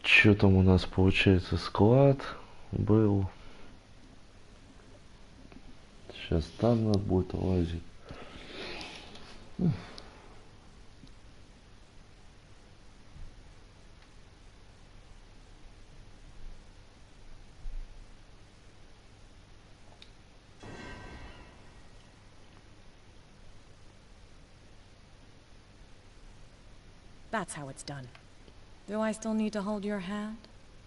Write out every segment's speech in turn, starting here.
Чё там у нас получается? Склад был. Сейчас там надо будет лазить. That's how it's done. Do I still need to hold your hand?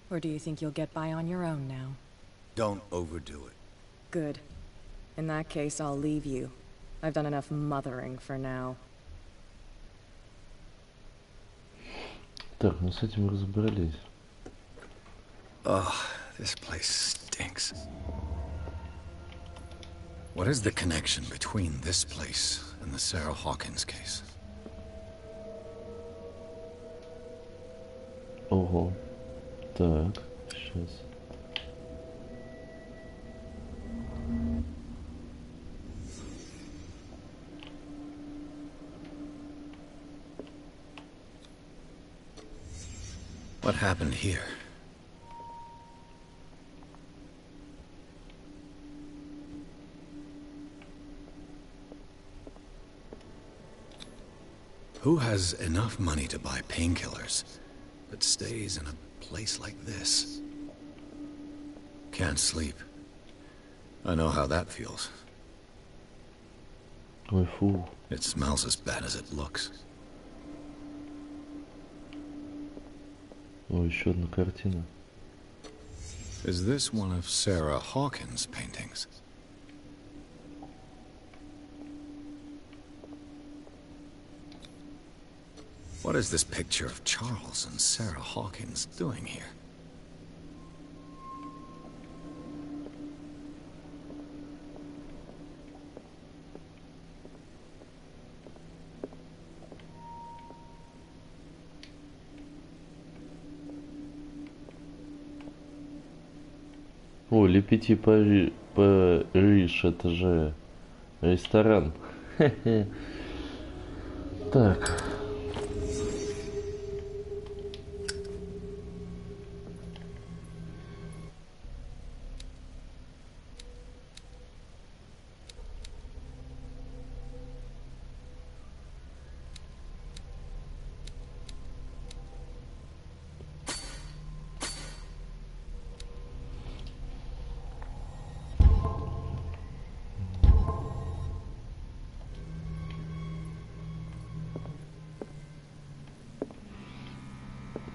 Or do you think you'll get by on your own now? Don't overdo it. Good. In that case, I'll leave you. I've done enough mothering for now. Так, ну с этим разобрались. Oh, this place stinks. What is the connection between this place and the Sarah Hawkins case? Ого. Так, сейчас. What happened here? Who has enough money to buy painkillers, but stays in a place like this? Can't sleep. I know how that feels. Ой, фу. It smells as bad as it looks. О, еще одна картина. Is this one of Sarah Hawkins' paintings? What is this picture of Charles and Sarah Hawkins doing here? О, Лепити Париж, это же ресторан. Так.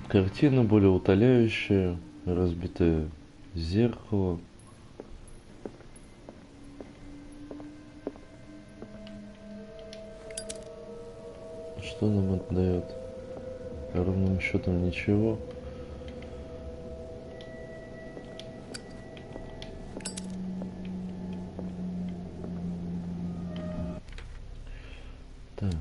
Картина более утоляющая, разбитое зеркало. Что нам это дает? Ровным счетом ничего. Так.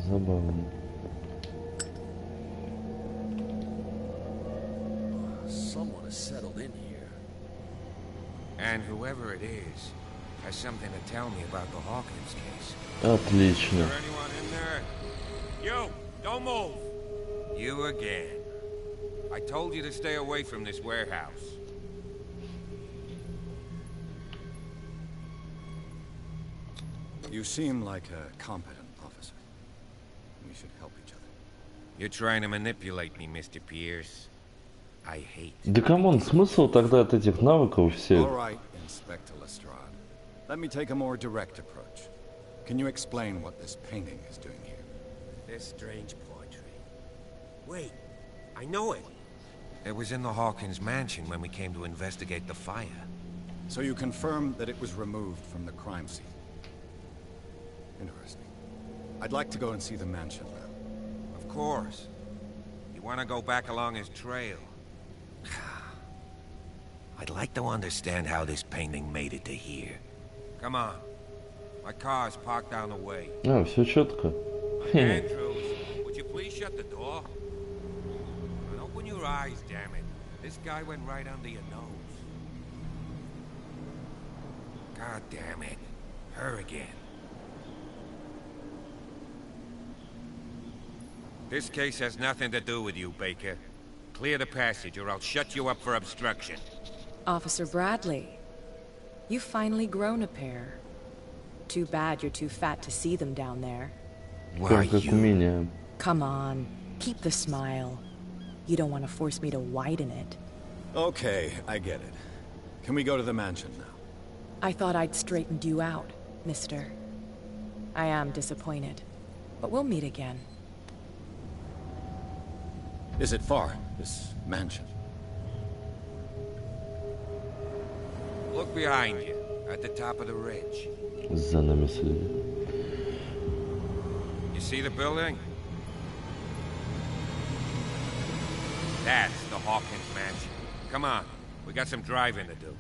Забавно. Someone has settled in here. And whoever it is has something to tell me about the Hawkins case. Отлично. Is there anyone in there? You, don't move. You again. I told you to stay away from this warehouse. You seem like a competent officer. We should help each other. You're trying to manipulate me, Mr. Pierce. I hate. Да камон, смысл тогда от этих навыков All всех? right, Inspector Lestrade. Let me take a more direct approach. Can you explain what this painting is doing here? This strange portrait. Wait, I know it. It was in the Hawkins mansion when we came to investigate the fire. So you confirm that it was removed from the crime scene. Interesting. I'd like to go and see the mansion now. Of course. You want to go back along his trail? I'd like to understand how this painting made it to here. Come on. My car's parked down the way. А, все четко. Andrew, the door? And open your eyes, damn it. This guy went right under your nose. God damn it. Her again. This case has nothing to do with you, Baker. Clear the passage or I'll shut you up for obstruction. Officer Bradley, you've finally grown a pair. Too bad you're too fat to see them down there. Прям как у меня. Come on, keep the smile. You don't want to force me to widen it. Okay, I get it. Can we go to the mansion now? I thought I'd straightened you out, mister. I am disappointed, but we'll meet again. Is it far, this mansion? Look behind you, at the top of the ridge. За нами следит. You see the building? That's the Hawkins mansion. Come on, we got some driving to do.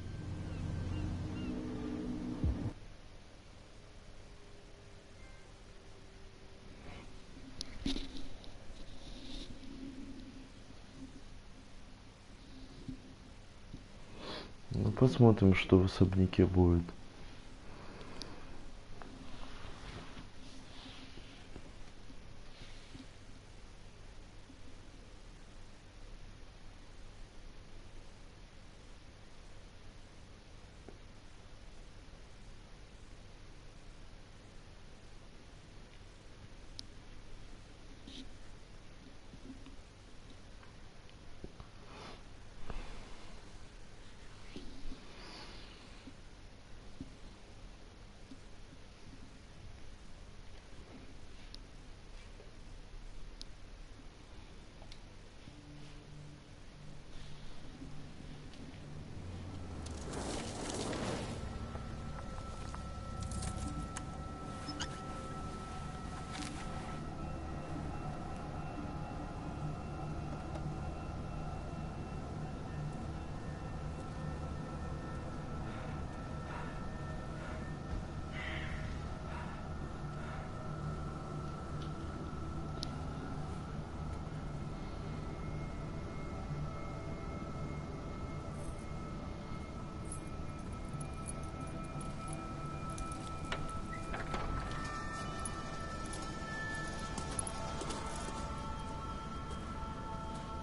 Ну, посмотрим, что в особняке будет.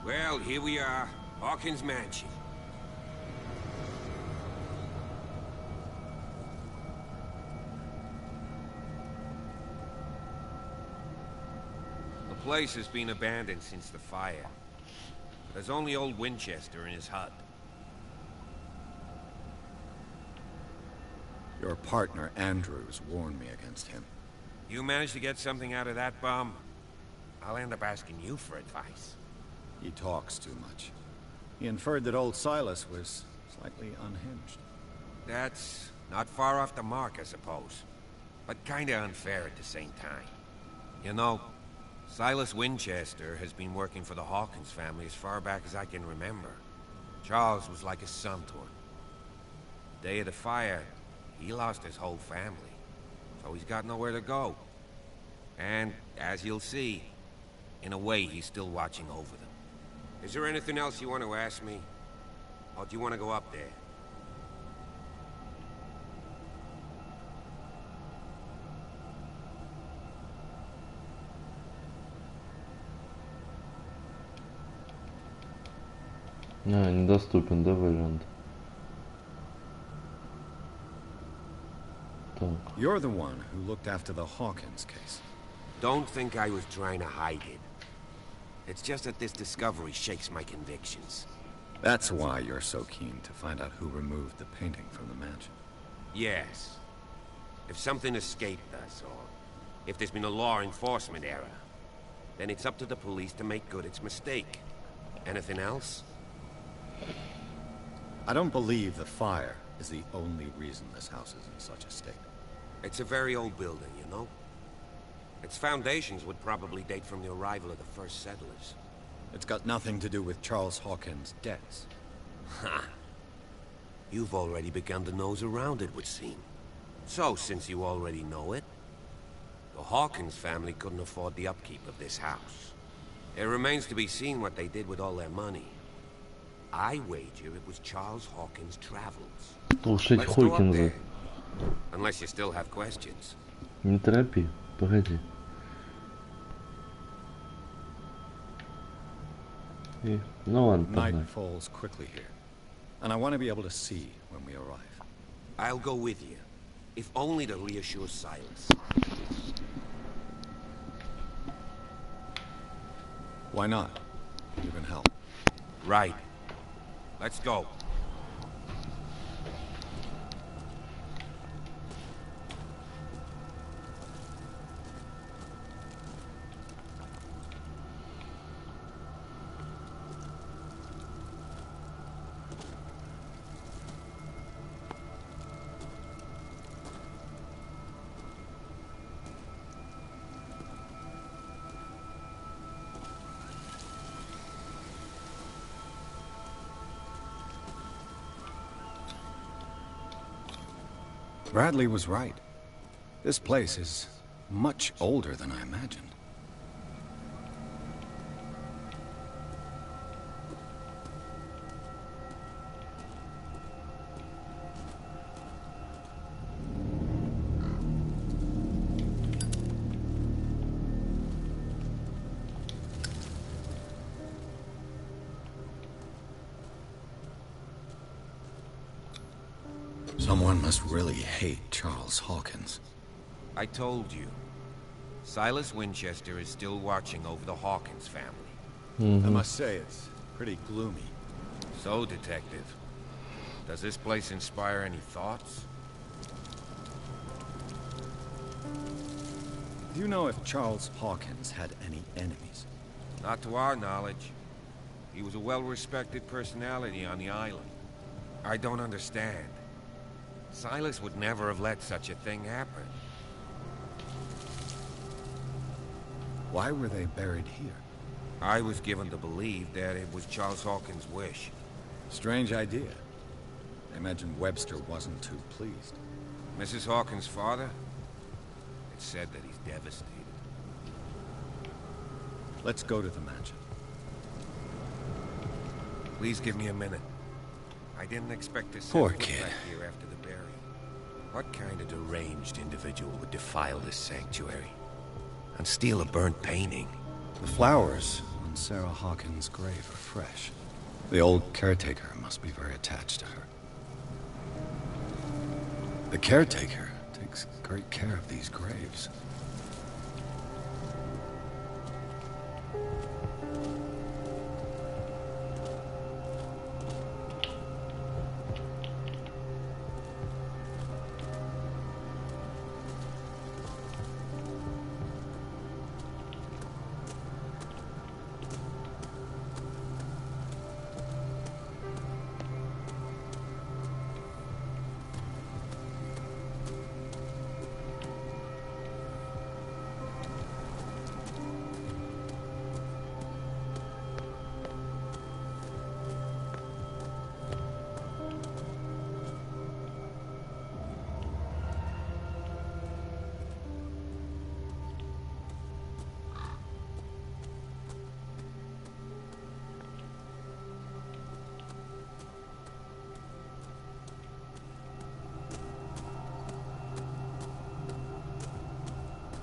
Well, here we are, Hawkins Mansion. The place has been abandoned since the fire. There's only old Winchester in his hut. Your partner, Andrews, warned me against him. You managed to get something out of that bum? I'll end up asking you for advice. He talks too much. He inferred that old Silas was slightly unhinged. That's not far off the mark, I suppose. But kinda unfair at the same time. You know, Silas Winchester has been working for the Hawkins family as far back as I can remember. Charles was like a son to him. The day of the fire, he lost his whole family. So he's got nowhere to go. And, as you'll see, in a way he's still watching over them. Is there anything else you want to ask me? Or do you want to go up there? Недоступен, да, вариант? Так. You're the one who looked after the Hawkins case. Don't think I was trying to hide it. It's just that this discovery shakes my convictions. That's why you're so keen to find out who removed the painting from the mansion. Yes. If something escaped us, or if there's been a law enforcement error, then it's up to the police to make good its mistake. Anything else? I don't believe the fire is the only reason this house is in such a state. It's a very old building, you know? Its foundations would probably date from the arrival of the first settlers. It's got nothing to do with Charles Hawkins' debts. Ha! You've already begun to nose around it, would seem. So, since you already know it, the Hawkins family couldn't afford the upkeep of this house. It remains to be seen what they did with all their money. I wager it was Charles Hawkins' travels. Слушать Let's go up Хокинза. there. Unless you still have questions. Не торопи, погоди. Ну ладно, Night погнали. falls quickly here, and I want to be able to see when we arrive. I'll go with you, if only to reassure Silas. Why not? You can help. Right. Let's go. Bradley was right. This place is much older than I imagined. Someone must really hate Charles Hawkins. I told you. Silas Winchester is still watching over the Hawkins family. I must say, it's pretty gloomy. So, Detective, does this place inspire any thoughts? Do you know if Charles Hawkins had any enemies? Not to our knowledge. He was a well-respected personality on the island. I don't understand. Silas would never have let such a thing happen. Why were they buried here? I was given to believe that it was Charles Hawkins' wish. Strange idea. I imagine Webster wasn't too pleased. Mrs. Hawkins' father? It's said that he's devastated. Let's go to the mansion. Please give me a minute. I didn't expect to see Poor him kid. back here after the burial. What kind of deranged individual would defile this sanctuary? And steal a burnt painting? The flowers on Sarah Hawkins' grave are fresh. The old caretaker must be very attached to her. The caretaker takes great care of these graves.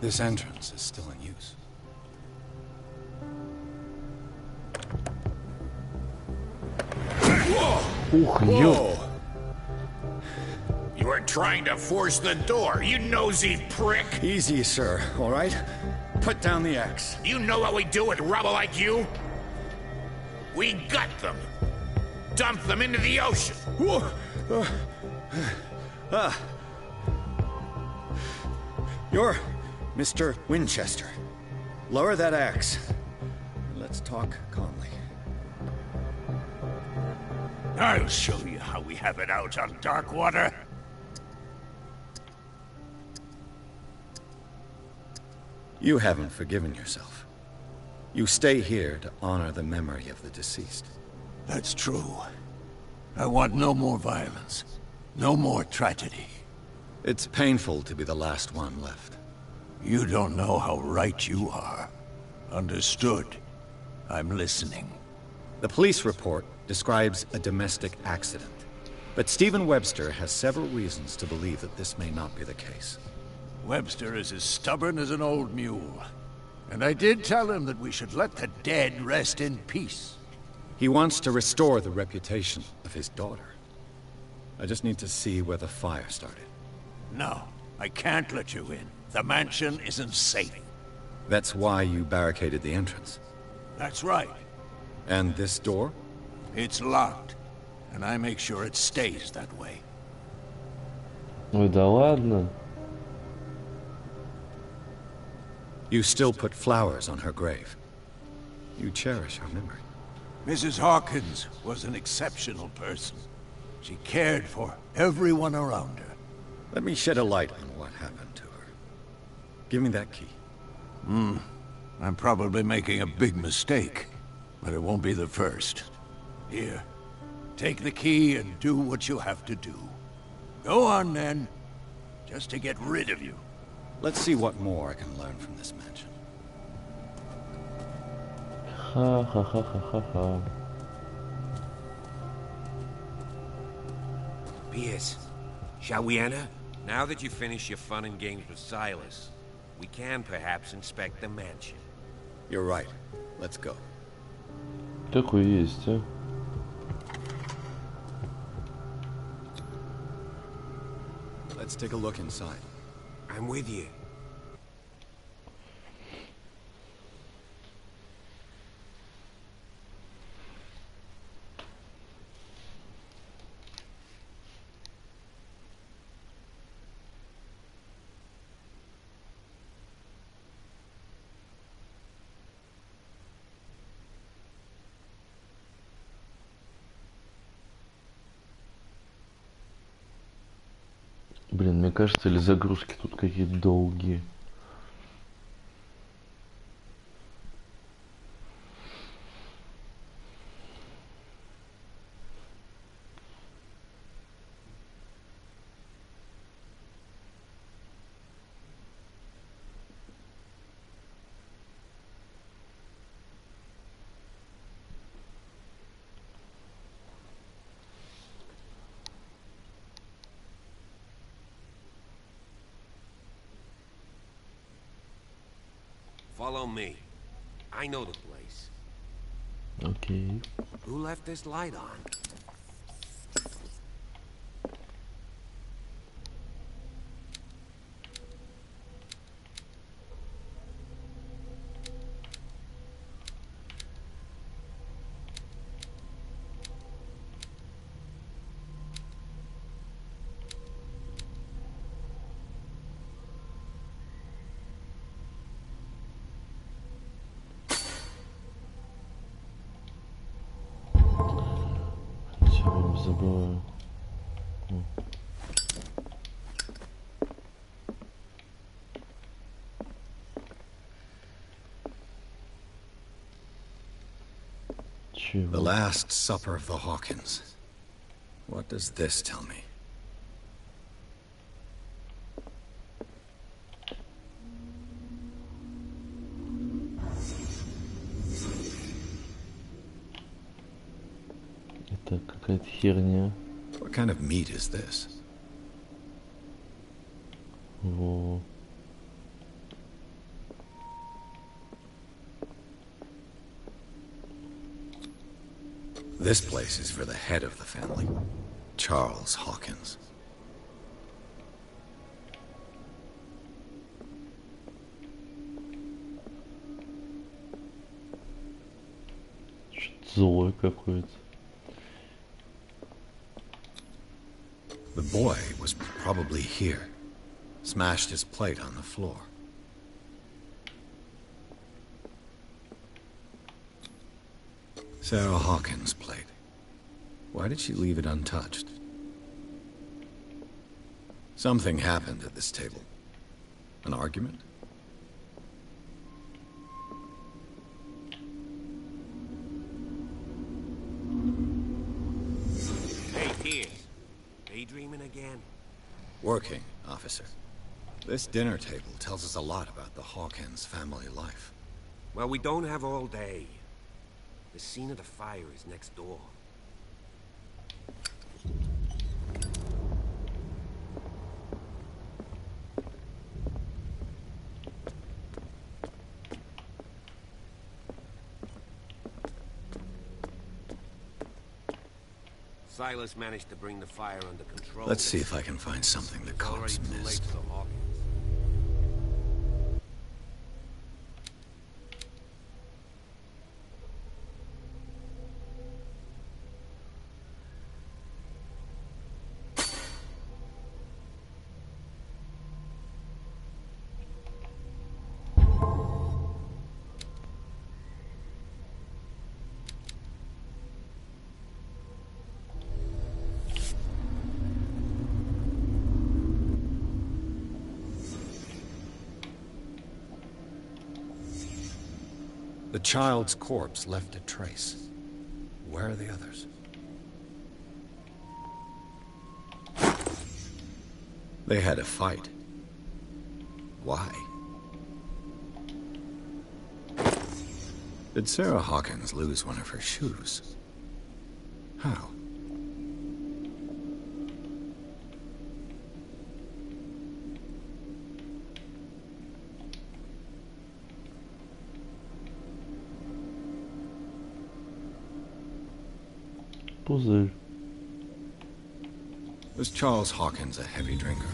This entrance is still in use. Ух, ё... You are trying to force the door, you nosy prick! Easy, sir, all right? Put down the axe. You know what we do with rubble like you? We gut them. Dump them into the ocean. You're Mr. Winchester. Lower that axe. Let's talk calmly. I'll show you how we have it out on Darkwater. You haven't forgiven yourself. You stay here to honor the memory of the deceased. That's true. I want no more violence. No more tragedy. It's painful to be the last one left. You don't know how right you are. Understood. I'm listening. The police report describes a domestic accident, but Stephen Webster has several reasons to believe that this may not be the case. Webster is as stubborn as an old mule. And I did tell him that we should let the dead rest in peace. He wants to restore the reputation of his daughter. I just need to see where the fire started. No, I can't let you in. The mansion isn't safe. That's why you barricaded the entrance. That's right. And this door? It's locked. And I make sure it stays that way. Ой, да ладно. You still put flowers on her grave. You cherish her memory. Mrs. Hawkins was an exceptional person. She cared for everyone around her. Let me shed a light on what happened to her. Give me that key. I'm probably making a big mistake, but it won't be the first. Here, take the key and do what you have to do. Go on, then, just to get rid of you. Let's see what more I can learn from this mansion. Ха ха ха ха ха ха. Pierce, shall we enter? Now that you've finished your fun and games with Silas, we can perhaps inspect the mansion. You're right. Let's go. Так и есть, а. Let's take a look inside. I'm with you. Блин, мне кажется, или загрузки тут какие-то долгие. Follow me. I know the place. Окей. Who left this light on? Все время забываю. The Чего? Last Supper of the Hawkins. What does this tell me? Это какая-то херня. What kind of meat is this? Во. This place is for the head of the family, Charles Hawkins. Что-то злой какой-то. The boy was probably here. Smashed his plate on the floor. Sarah Hawkins' plate. Why did she leave it untouched? Something happened at this table. An argument? Hey, Pierce. Daydreaming again? Working, officer. This dinner table tells us a lot about the Hawkins family life. Well, we don't have all day. The scene of the fire is next door. Silas managed to bring the fire under control. Let's see if I can find something the It's already cops too late missed. for the Hawkins. The child's corpse left a trace. Where are the others? They had a fight. Why? Did Sarah Hawkins lose one of her shoes? How? Пузырь. Was Charles Hawkins a heavy drinker?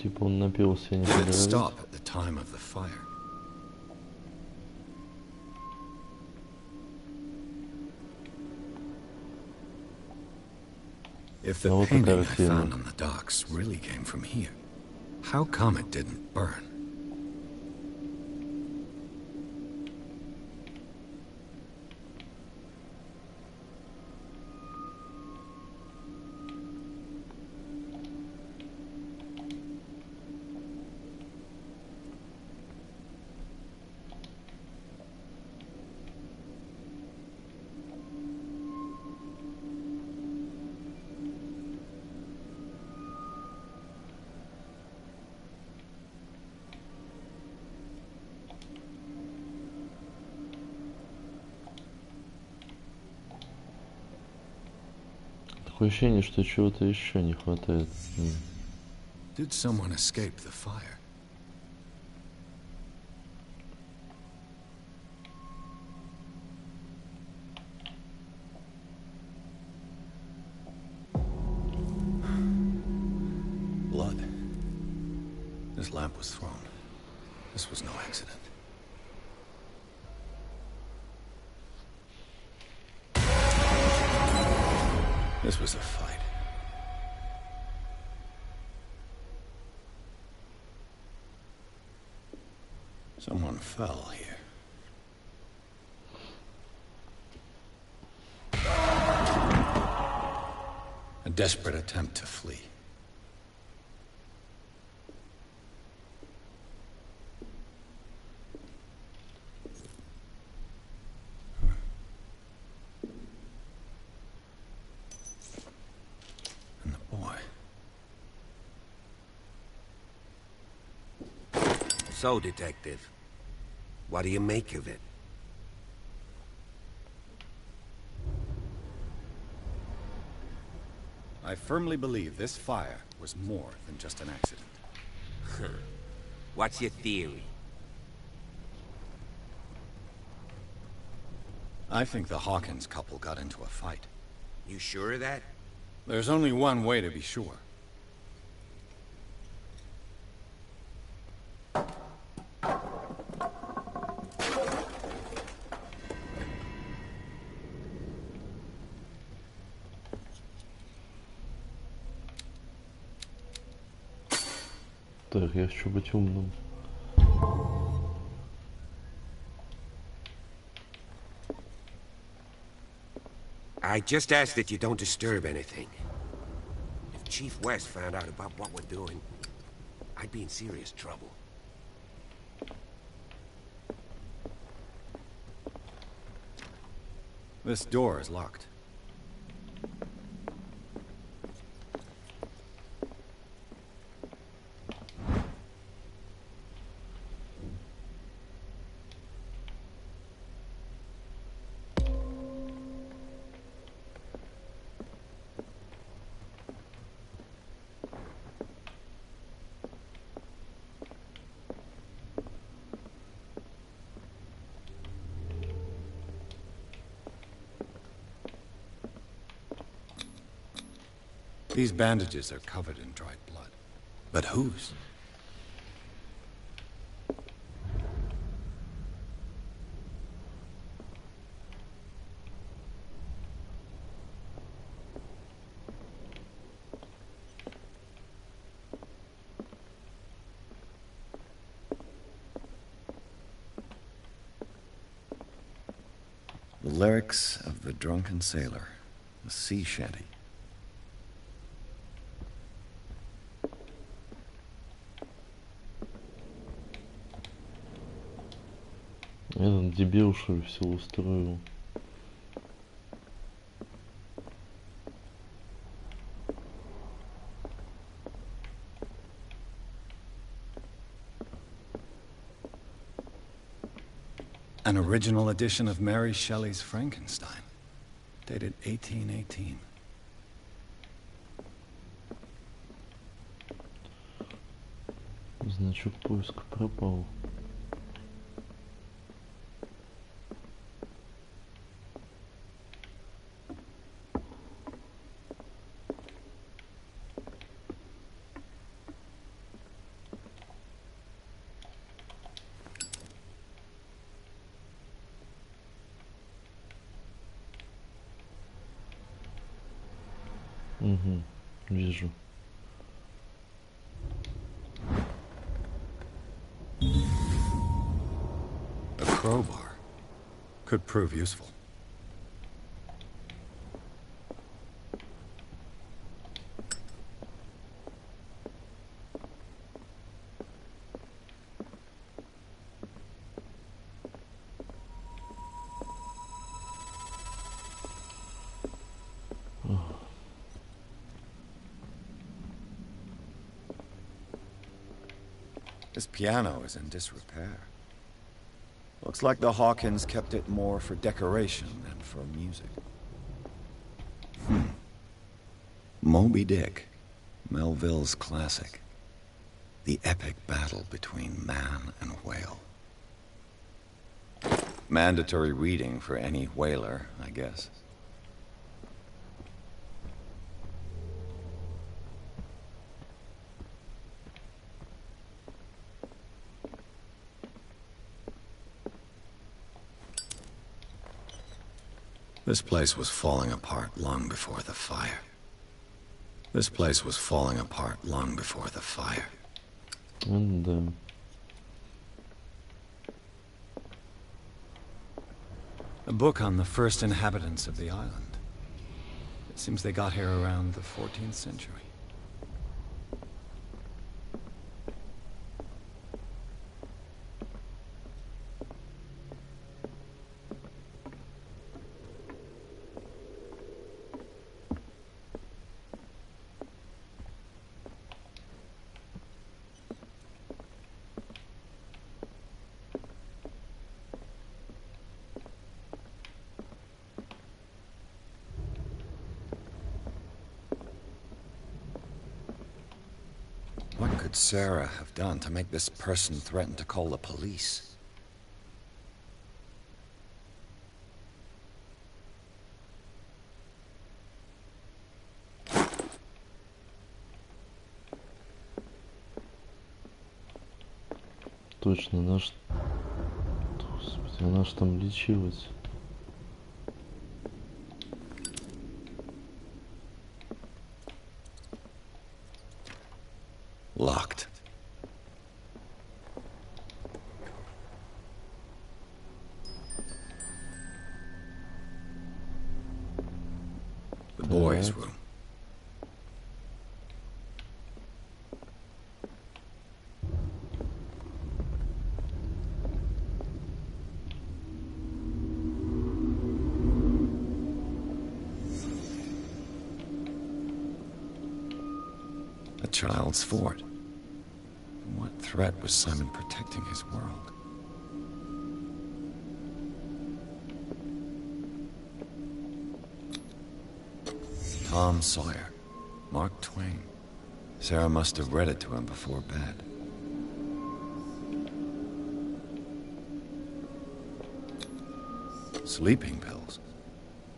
Типа он напился и не Did it поговорил. stop at the time of the fire? If the Вот painting I такая картина. found on the docks really came from here, how come it didn't burn? Такое ощущение, что чего-то еще не хватает. Did someone escape the fire? Blood. This lamp was thrown. This was no accident. This was a fight. Someone fell here. A desperate attempt to flee. And the boy. So, Detective, what do you make of it? I firmly believe this fire was more than just an accident. What's your theory? I think the Hawkins couple got into a fight. You sure of that? There's only one way to be sure. Так, я хочу быть умным. I just ask that you don't disturb anything. If Chief West found out about what we're doing, I'd be in serious trouble. This door is locked. These bandages are covered in dried blood. But whose? The lyrics of the drunken sailor, a sea shanty. Этот дебил, что ли, все устроил. An original edition of Mary Shelley's Frankenstein, dated 1818. Значок поиска пропал. Угу, вижу. A crowbar could prove useful. This piano is in disrepair. Looks like the Hawkins kept it more for decoration than for music. Moby Dick, Melville's classic. The epic battle between man and whale. Mandatory reading for any whaler, I guess. This place was falling apart long before the fire. This place was falling apart long before the fire. And A book on the first inhabitants of the island. It seems they got here around the 14th century. What could Sarah have done to make this person threaten to call the police? точно, Господи, она ж там лечилась. Locked. The boys' room. A child's fort. From what threat was Simon protecting his world? Tom Sawyer, Mark Twain. Sarah must have read it to him before bed. Sleeping pills.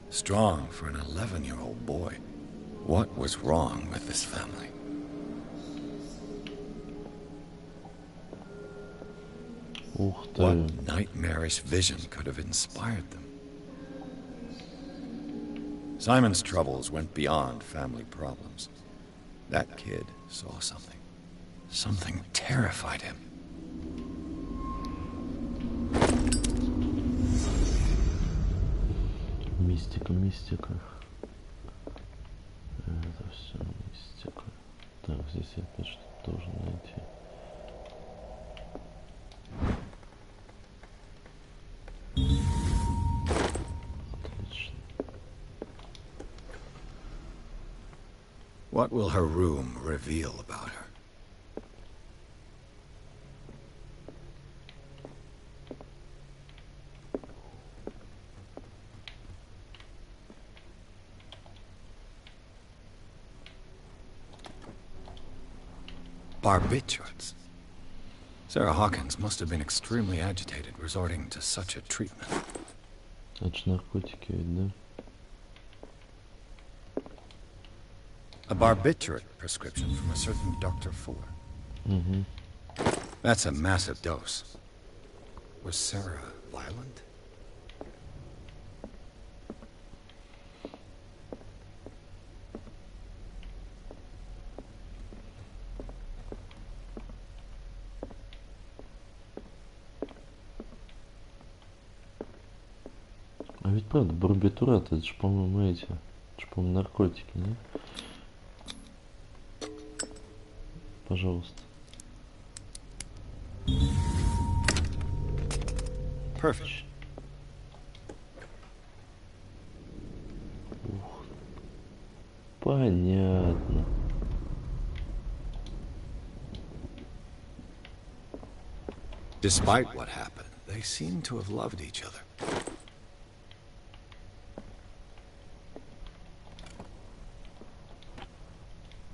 Strong for an 11-year-old boy. What was wrong with this family? Ух ты. What nightmarish vision could have inspired them? Simon's troubles went beyond family problems. That kid saw something. Something terrified him. Мистика, мистика. Это все мистика. Так, здесь я опять что-то должен найти. Отлично. What will her room reveal about her? Barbiturates. Sarah Hawkins must have been extremely agitated, resorting to such a treatment. Это ж наркотики ведь, да? A barbiturate prescription from a certain Dr. Fuller. That's a massive dose. Was Sarah violent? А ведь правда, барбитурат, это же, по-моему, эти. Это же, по-моему, наркотики, не? Пожалуйста. Perfect. Ух. Понятно. Despite what happened, they seem to have loved each other.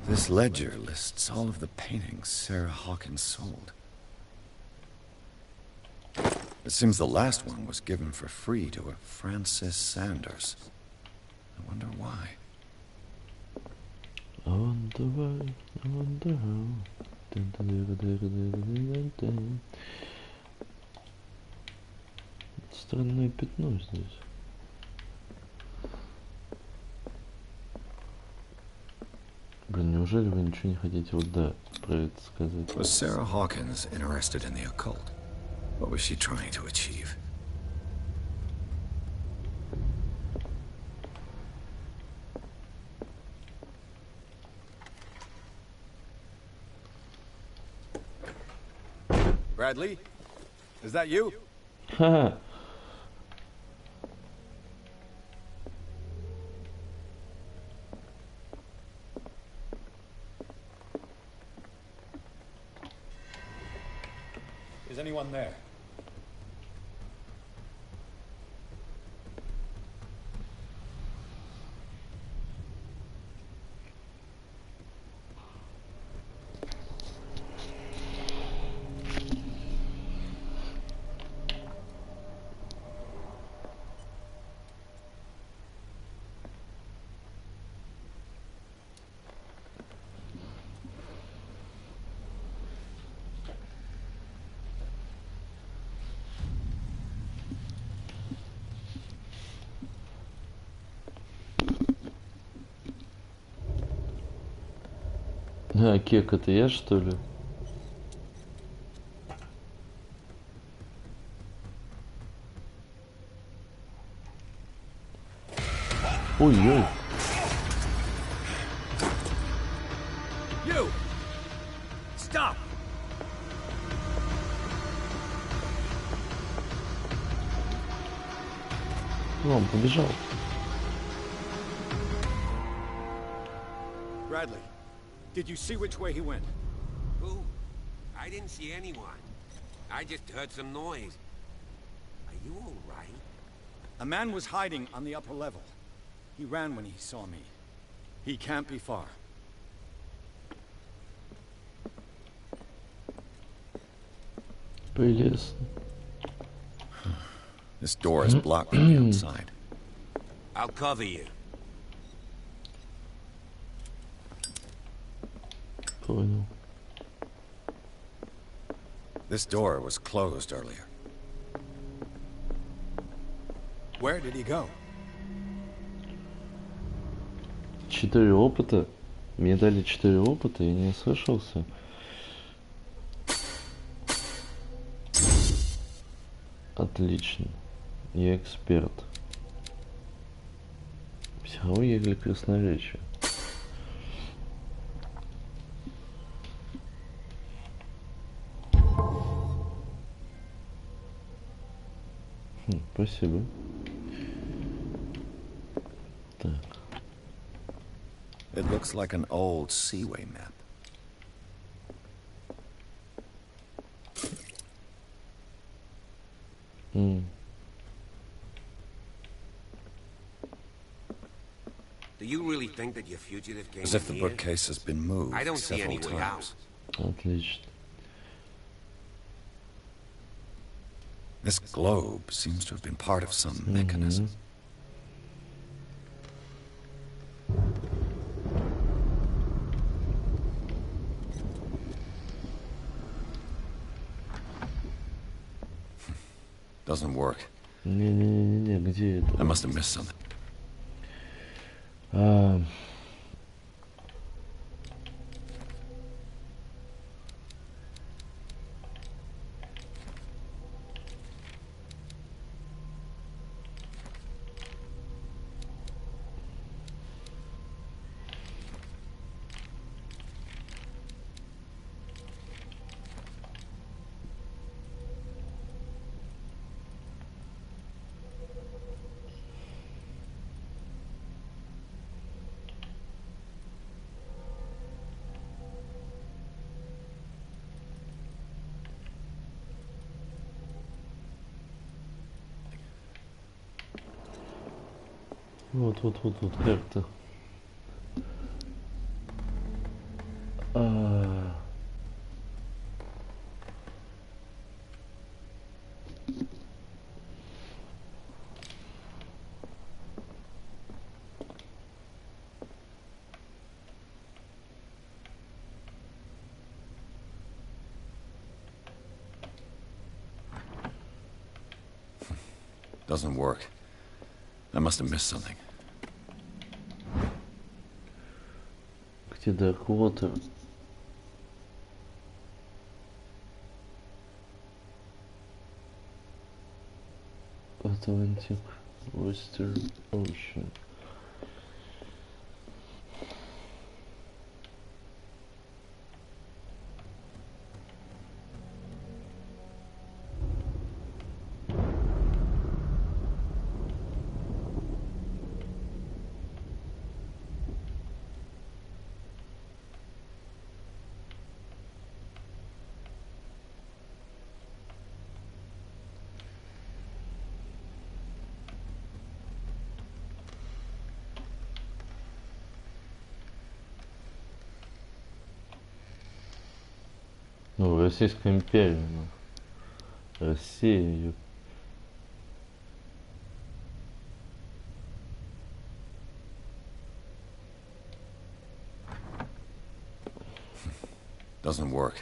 This ledger lists all of the paintings Sarah Hawkins sold. It seems the last one was given for free to a Francis Sanders. I wonder why. I wonder why, I wonder how. Странное пятно здесь. Блин, неужели вы ничего не хотите вот да про это сказать? Was Sarah Hawkins interested in the occult? What was she trying to achieve? Bradley? Is that you? Ха-ха. Is anyone there? А, кек, это я, что ли? Ой-ой. You! Stop! Ну, он побежал. Bradley, did you see which way he went? Who? I didn't see anyone. I just heard some noise. Are you all right? A man was hiding on the upper level. He ran when he saw me. He can't be far. Прелестно. This door is blocked from the outside. I'll cover you. Понял. This door was closed earlier. Where did he go? 4 опыта. Мне дали 4 опыта, и не слышался. Отлично. Я эксперт. Психология или красноречие? Спасибо. Так. It looks like an old seaway map. Do you really think that your fugitive came As if the here? bookcase has been moved I don't see several any way out. times. Отлично. This globe seems to have been part of some mechanism. Doesn't work. Не-не-не, где это? I must have missed something. Вот карта. Doesn't work. I must have missed something. Где Darkwater? Atlantic Western Ocean. Ну, Российская империя, ну. Россия, ее. Doesn't work.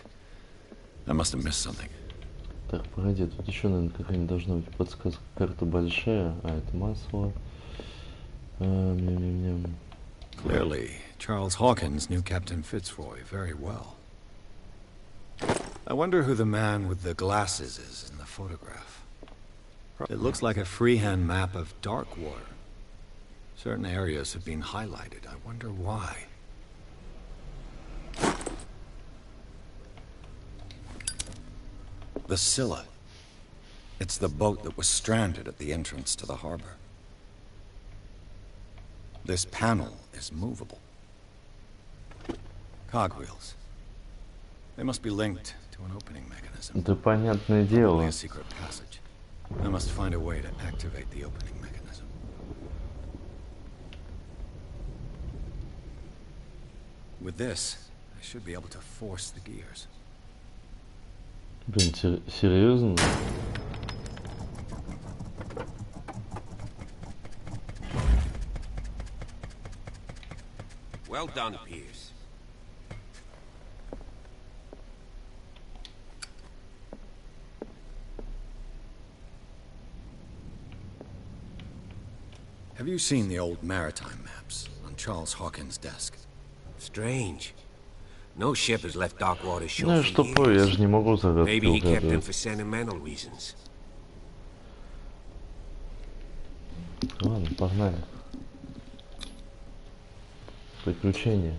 I must have missed something. Так, погоди, тут еще, наверное, какая-нибудь должна быть подсказка. Карта большая, а это масло. Clearly, Charles Hawkins knew Captain Fitzroy very well. I wonder who the man with the glasses is in the photograph. It looks like a freehand map of Darkwater. Certain areas have been highlighted. I wonder why. The Scylla. It's the boat that was stranded at the entrance to the harbor. This panel is movable. Cogwheels. They must be linked to an opening mechanism. Да понятное Probably дело. a secret passage. I must find a way to activate the opening mechanism. With this, I should be able to force the gears. Блин, серьезно? Well done, Pierce. Have you seen the old maritime maps on Charles Hawkins' desk? Strange. No ship has left Darkwater shore Ну и for что такое, я же не могу загадки Maybe he kept them угадывать. for sentimental reasons. Ладно, погнали. Приключения.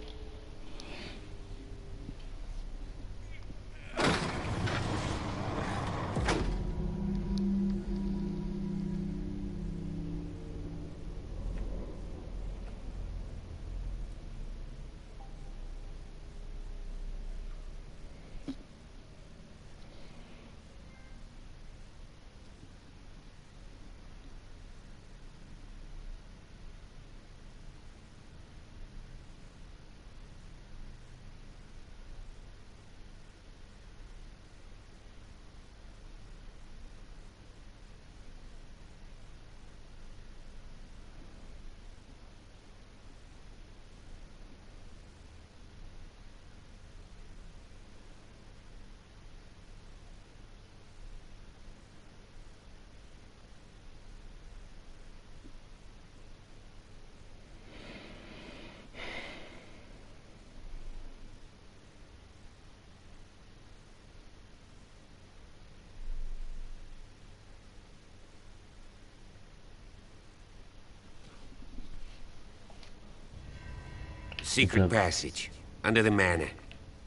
Secret passage, under the manor.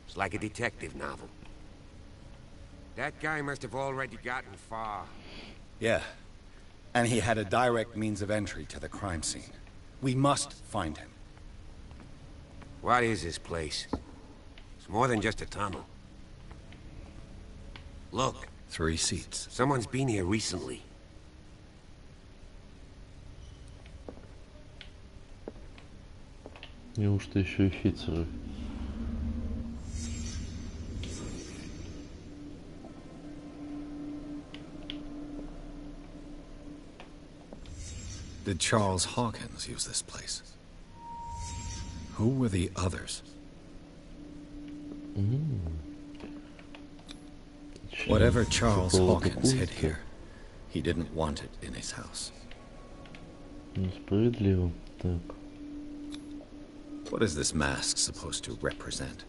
It's like a detective novel. That guy must have already gotten far. Yeah. And he had a direct means of entry to the crime scene. We must find him. What is this place? It's more than just a tunnel. Look, 3 seats. someone's been here recently. Неужто еще офицеры? Did Charles Hawkins use this place? Who were the others? Whatever Charles Hawkins hid here, he didn't want it in his house. Несправедливо. Так. What is this mask supposed to represent?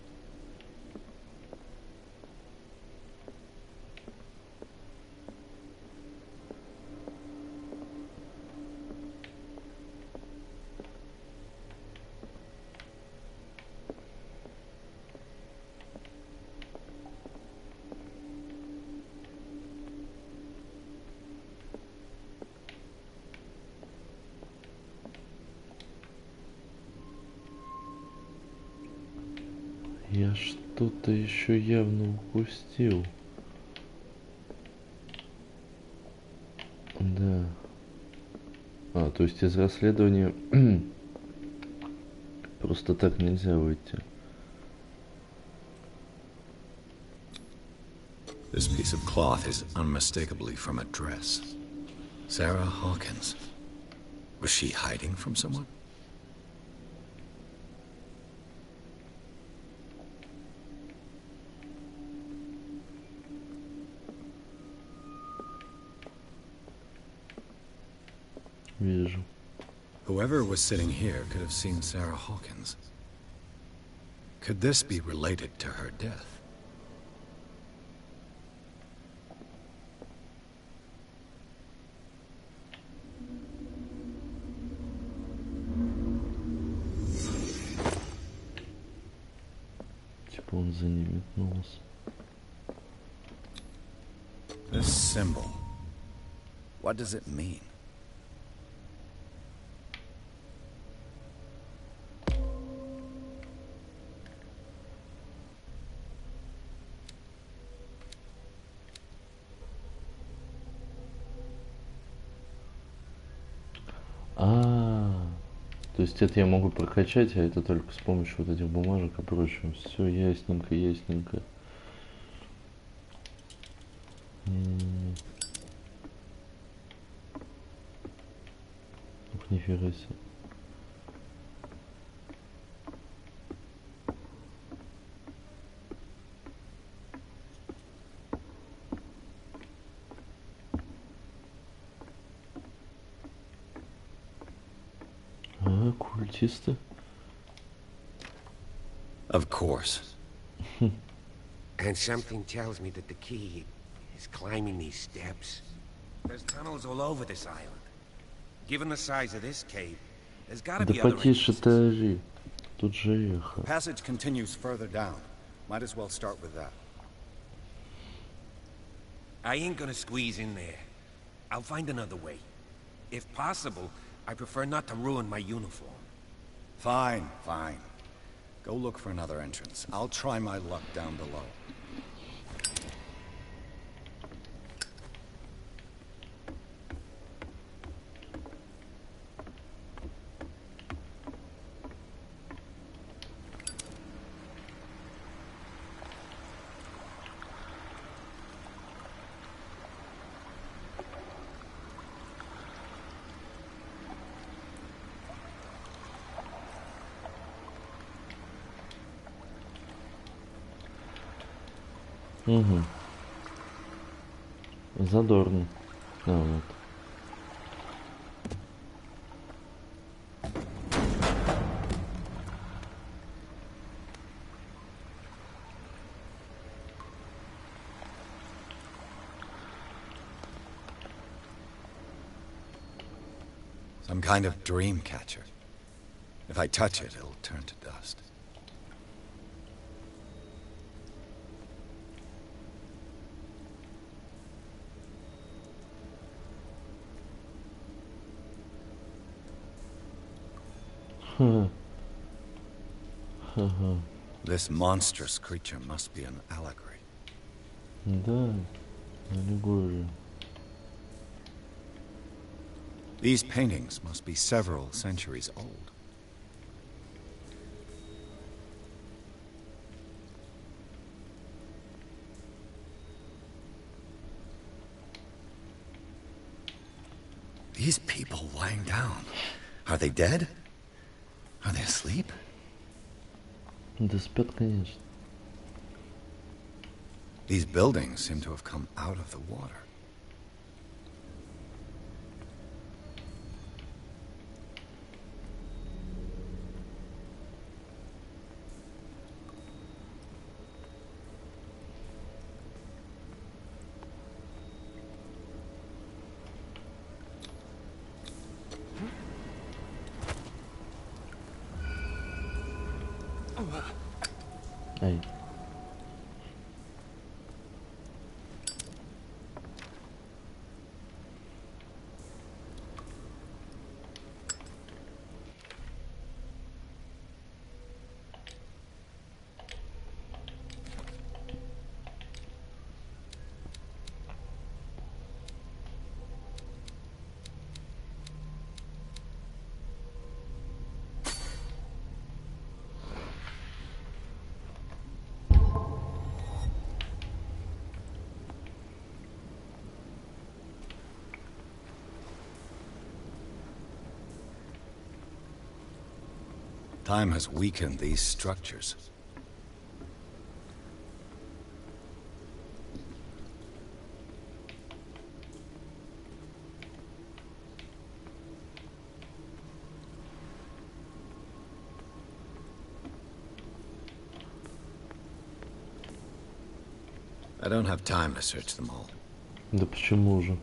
Я что-то еще явно упустил. Да. А, то есть из расследования просто так нельзя выйти. This piece of cloth is unmistakably from a dress. Sarah Hawkins. Was she hiding from someone? Вижу. Whoever was sitting here could have seen Sarah Hawkins. Could this be related to her death? Типа он за ним метнулся. This symbol. What does it mean? То есть это я могу прокачать, а это только с помощью вот этих бумажек и прочего. Все ясненько, ясненько. Ух, нифига себе. Оккультисты. Of course. And something tells me that the key is climbing these steps. There's tunnels all over this island. Given the size of this cave, there's gotta Да be other потише entrances. ты ори. Тут же эхо. Passage continues further down. Might as well start with that. I ain't gonna squeeze in there. I'll find another way. If possible, I prefer not to ruin my uniform. Fine, fine. Go look for another entrance. I'll try my luck down below. Угу. Задорно. А, вот. Some kind of dream catcher. If I touch it, it'll turn to dust. This monstrous creature must be an allegory. Да, аллегория. These paintings must be several centuries old. These people lying down, are they dead? Are they asleep? Да спят, конечно. These buildings seem to have come out of the water. Ай. Time has weakened these structures. I don't have time to search them all. Да почему же?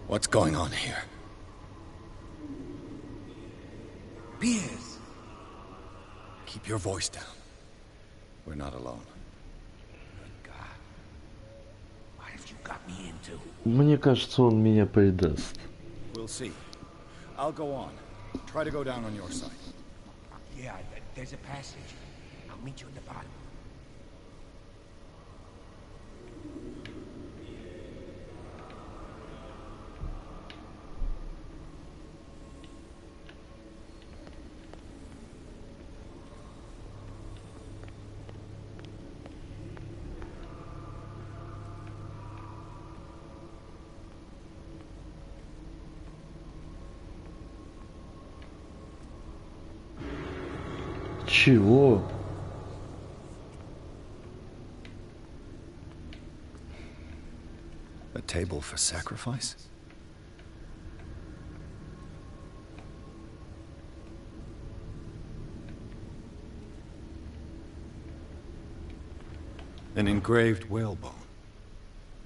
What's going on here? Beers! Keep your voice down. We're not alone. God. What have you got me into? Мне кажется, он меня предаст. We'll see. I'll go on. Try to go down on your side. Yeah, there's a passage. I'll meet you at the bottom. Чего? A table for sacrifice? An engraved whalebone.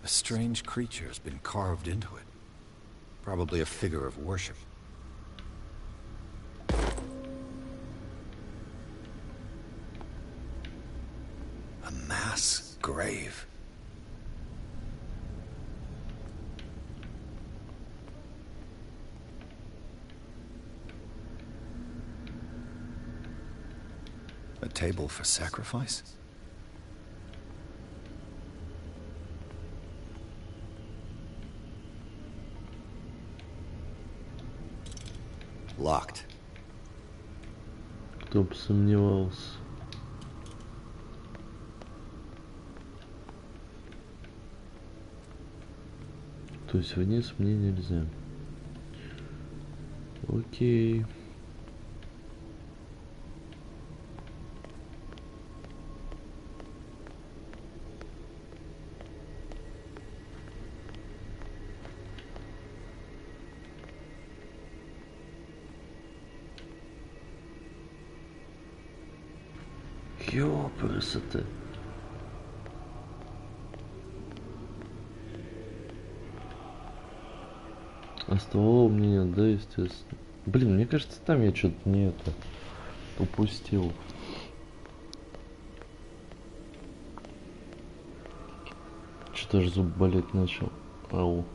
A strange creature has been carved into it. Probably a figure of worship. A mass grave. A table for sacrifice? Locked. Кто бы сомневался. То есть вниз мне нельзя. Окей. Ёпрст. А ствола у меня нет, да, естественно. Блин, мне кажется, там я что-то не это упустил. Что-то аж зуб болеть начал. Ау.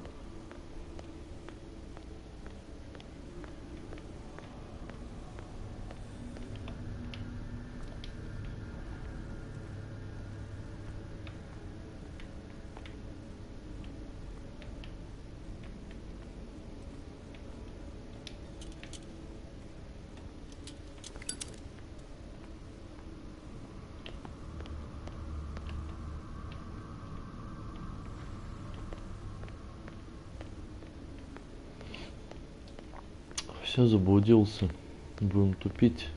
Все, заблудился. Будем тупить.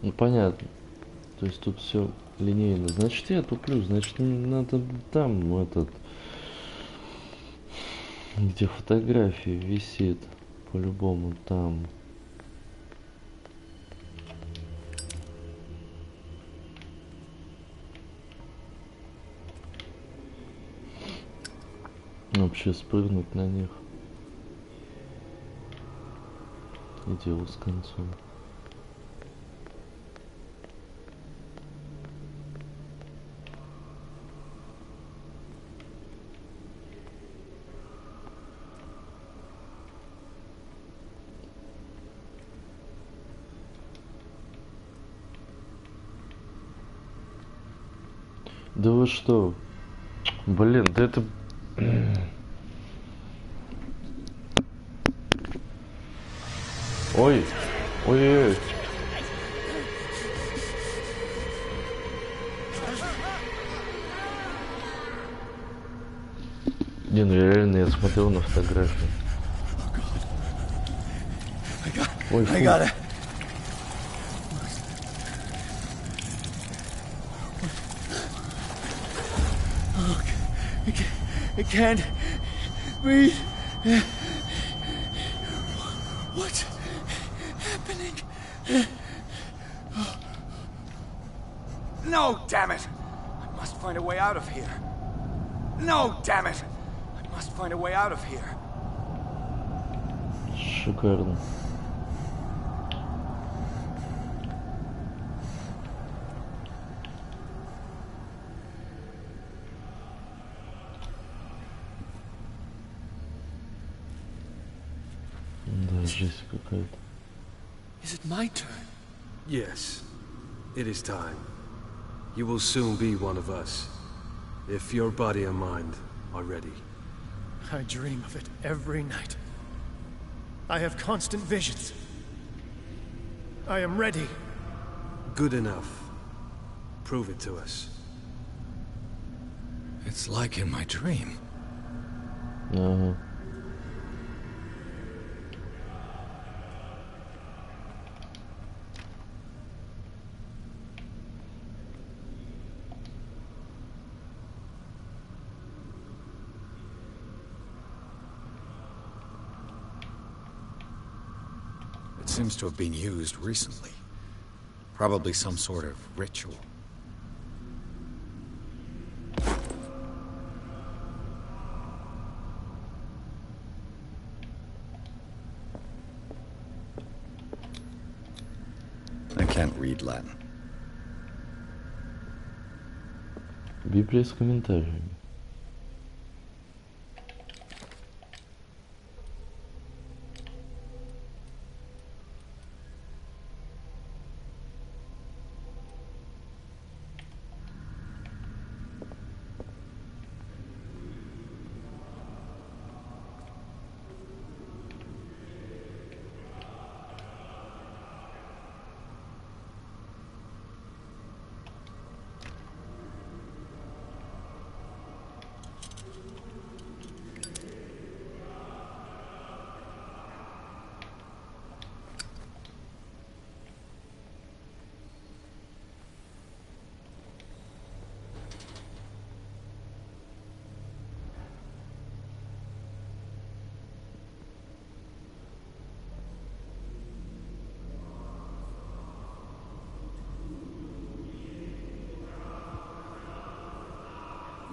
Ну понятно. То есть тут все линейно. Значит, я туплю. Значит, надо там этот... Где фотография висит, по-любому там. Вообще спрыгнуть на них. И дело с концом. Да вы что? Блин, да это... Ой! Ой-ой-ой! Не, ну реально я смотрел на фотографию. Ой, фу. I can't breathe. What's happening? No, damn it! I must find a way out of here. No, damn it! I must find a way out of here. Шикарно. Да, жесть какая-то. Is it my turn? Yes, it is time. You will soon be one of us, if your body and mind are ready. I dream of it every night. I have constant visions. I am ready. Good enough. Prove it to us. It's like in my dream. Ага. It seems to have been used recently. Probably some sort of ritual. I can't read Latin. Библия с комментариями.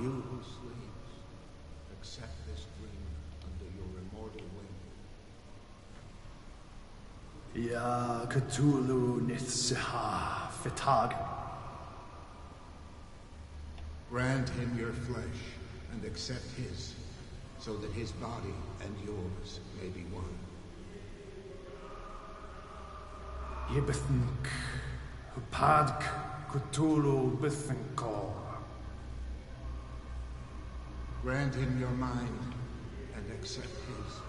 You who sleeps, accept this dream under your immortal wing. Ya Cthulhu Nithsiha Fitag. Grant him your flesh and accept his, so that his body and yours may be one. Yibithink Hupadk Cthulhu Bithinkor. Grant him your mind and accept his,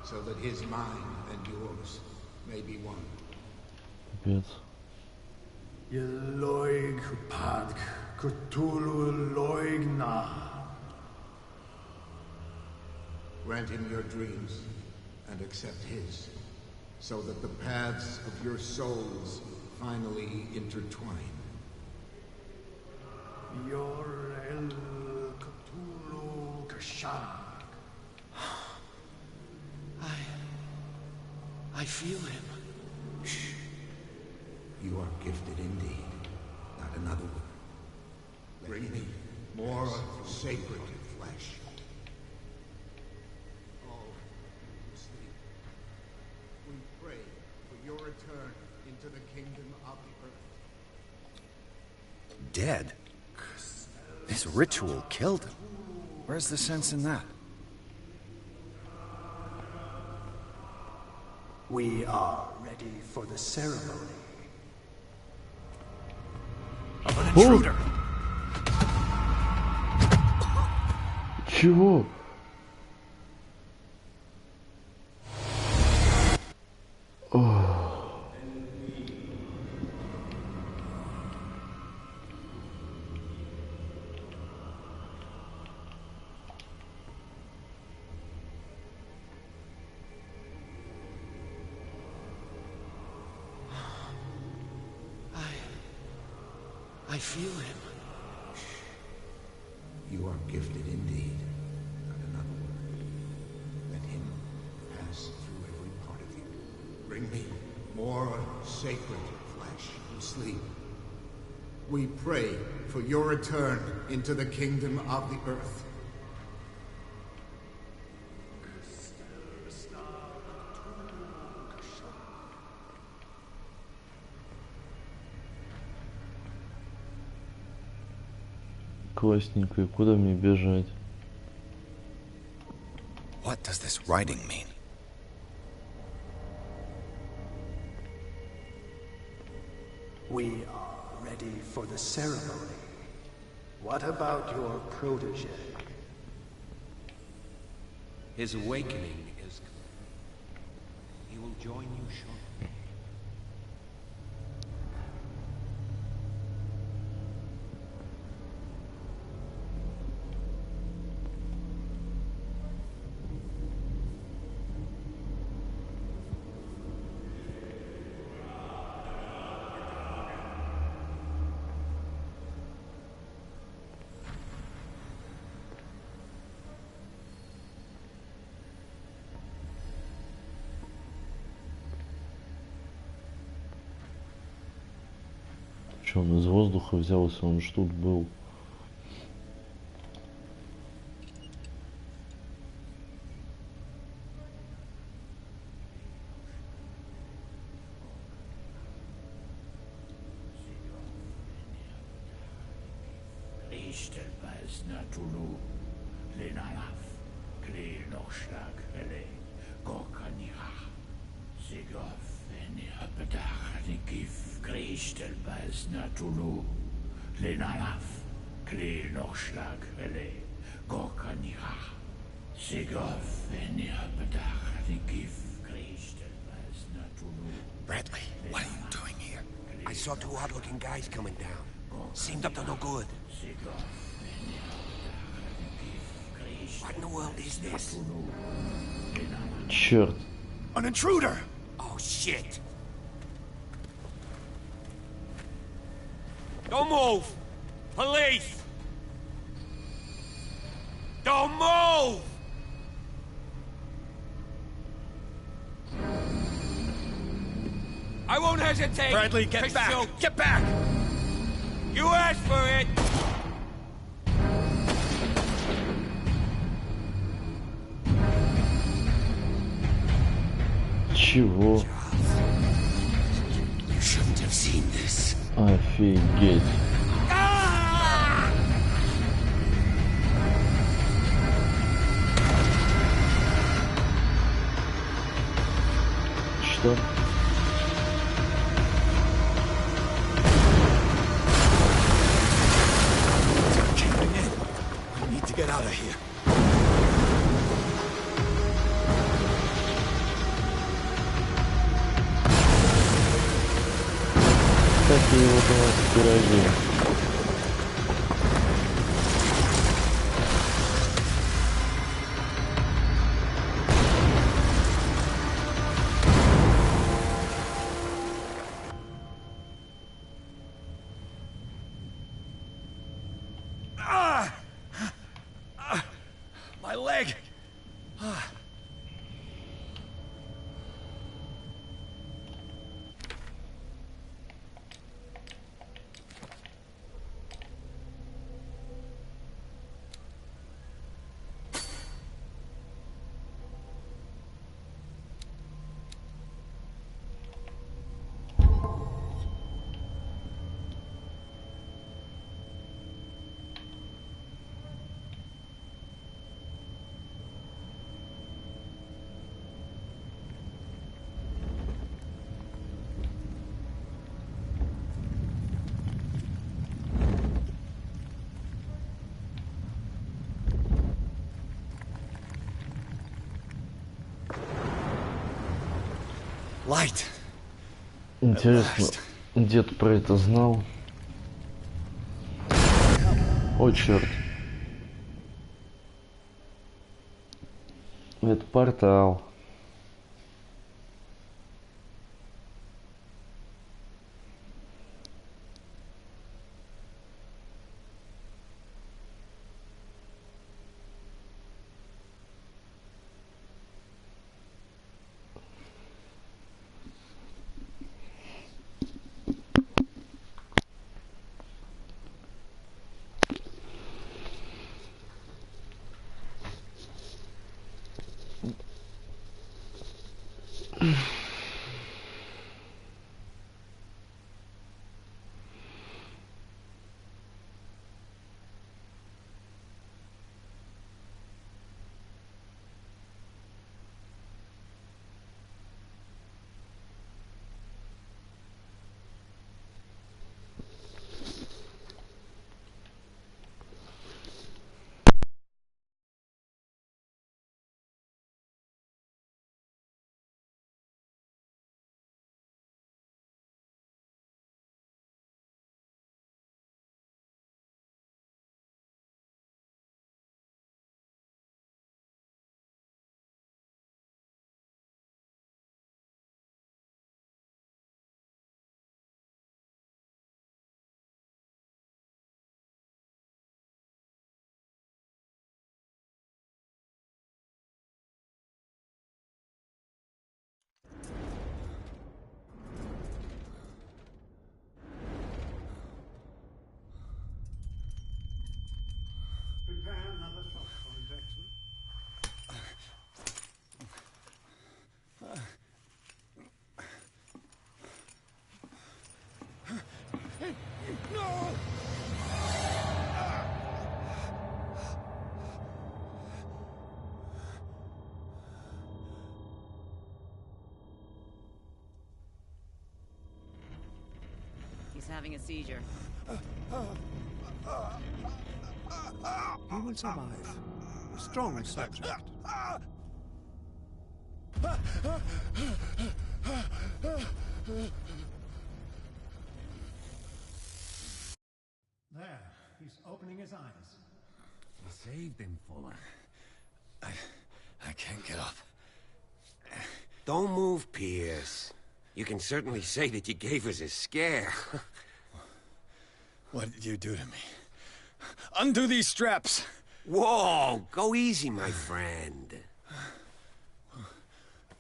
so that his mind and yours may be one. Пипец. Yeloig Hupadk Cthulhu Loigna. Grant him your dreams and accept his, so that the paths of your souls finally intertwine. Yor El Cthulhu Kashan. I feel him. Shh. You are gifted indeed, not another one. Bring me more sacred flesh. Oh, sleep. We pray for your return into the kingdom of the earth. Dead? This ritual killed him. Where's the sense in that? We are ready for the ceremony of an intruder. Чего? I feel him. You are gifted indeed, not another one. Let him pass through every part of you. Bring me more sacred flesh and sleep. We pray for your return into the kingdom of the earth. Классненько, и куда мне бежать? What does this writing mean? We are ready for the ceremony. What about your protege? His awakening is complete. He will join you shortly. Что он из воздуха взялся? Он ж тут был. Bradley, what are you doing here? I saw two odd-looking guys coming down. Seemed up to no good. What in the world is this? Черт. An intruder! Oh, shit! Don't move! Police! Don't move! I won't hesitate. Bradley, get back! Shoot. Get back! You asked for it! Чего? You shouldn't have seen this. Офигеть. Что? I need to get out of here. Такие вот у нас пироги. My leg! Light. Интересно, дед про это знал? О, черт. Это портал. having a seizure. He will survive. A strong subject. There, he's opening his eyes. You saved him, Fuller. I can't get up. Don't move, Pierce. You can certainly say that you gave us a scare. What did you do to me? Undo these straps! Whoa! Go easy, my friend.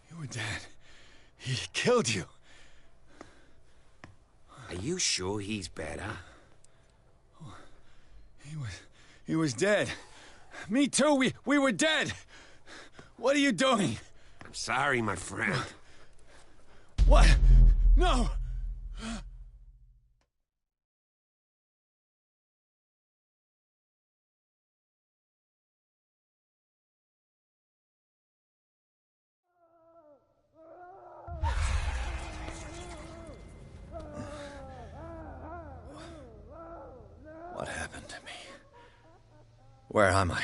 You were dead. He killed you. Are you sure he's better? He was dead. Me too, we were dead! What are you doing? I'm sorry, my friend. What? No! What happened to me? Where am I?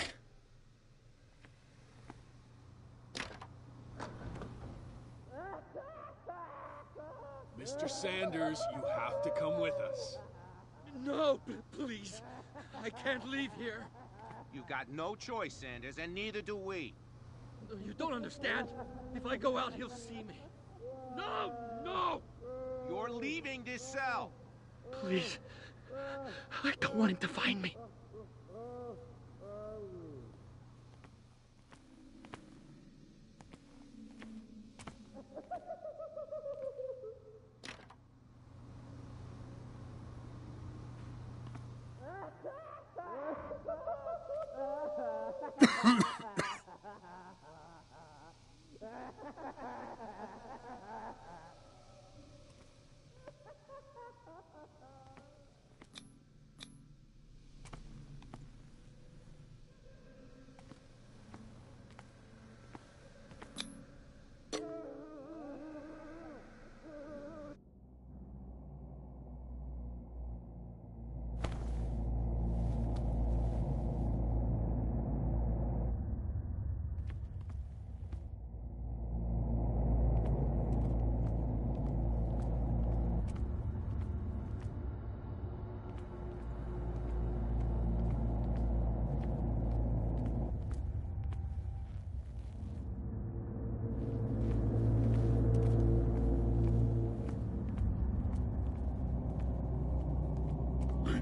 Mr. Sanders, you have to come with us. No, please. I can't leave here. You've got no choice, Sanders, and neither do we. You don't understand. If I go out, he'll see me. No! No! You're leaving this cell. Please. I don't want him to find me.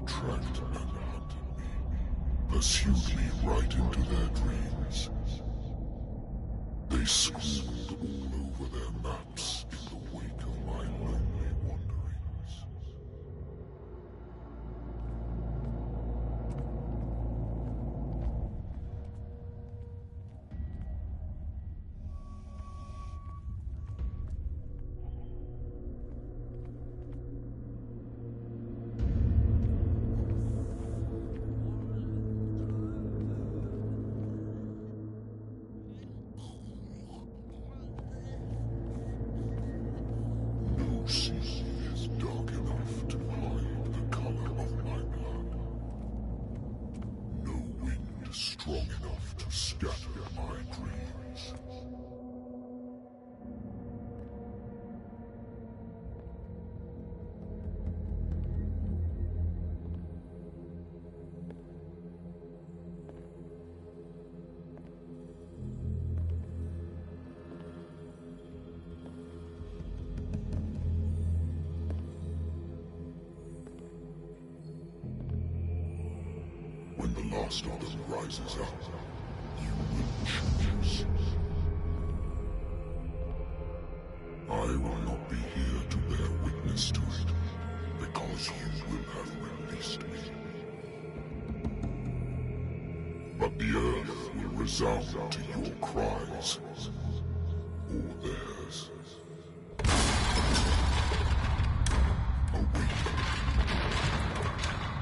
Tracked and hunted me, pursued me right into their dreams. They scrawled all over their maps in the wake of my lonely wanderings. No sea is dark enough to hide the color of my blood. No wind strong enough to scatter my dreams. When the last of them rises up, you will choose. I will not be here to bear witness to it, because you will have released me. But the earth will resound to your cries, or theirs. Awaken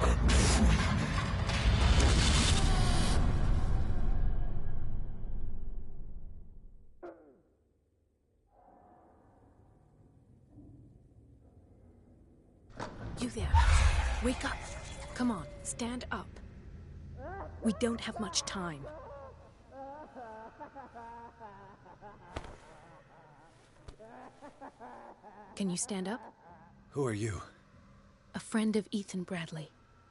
and free me. You there. Wake up. Come on, stand up. We don't have much time. Can you stand up? Who are you? A friend of Ethan Bradley.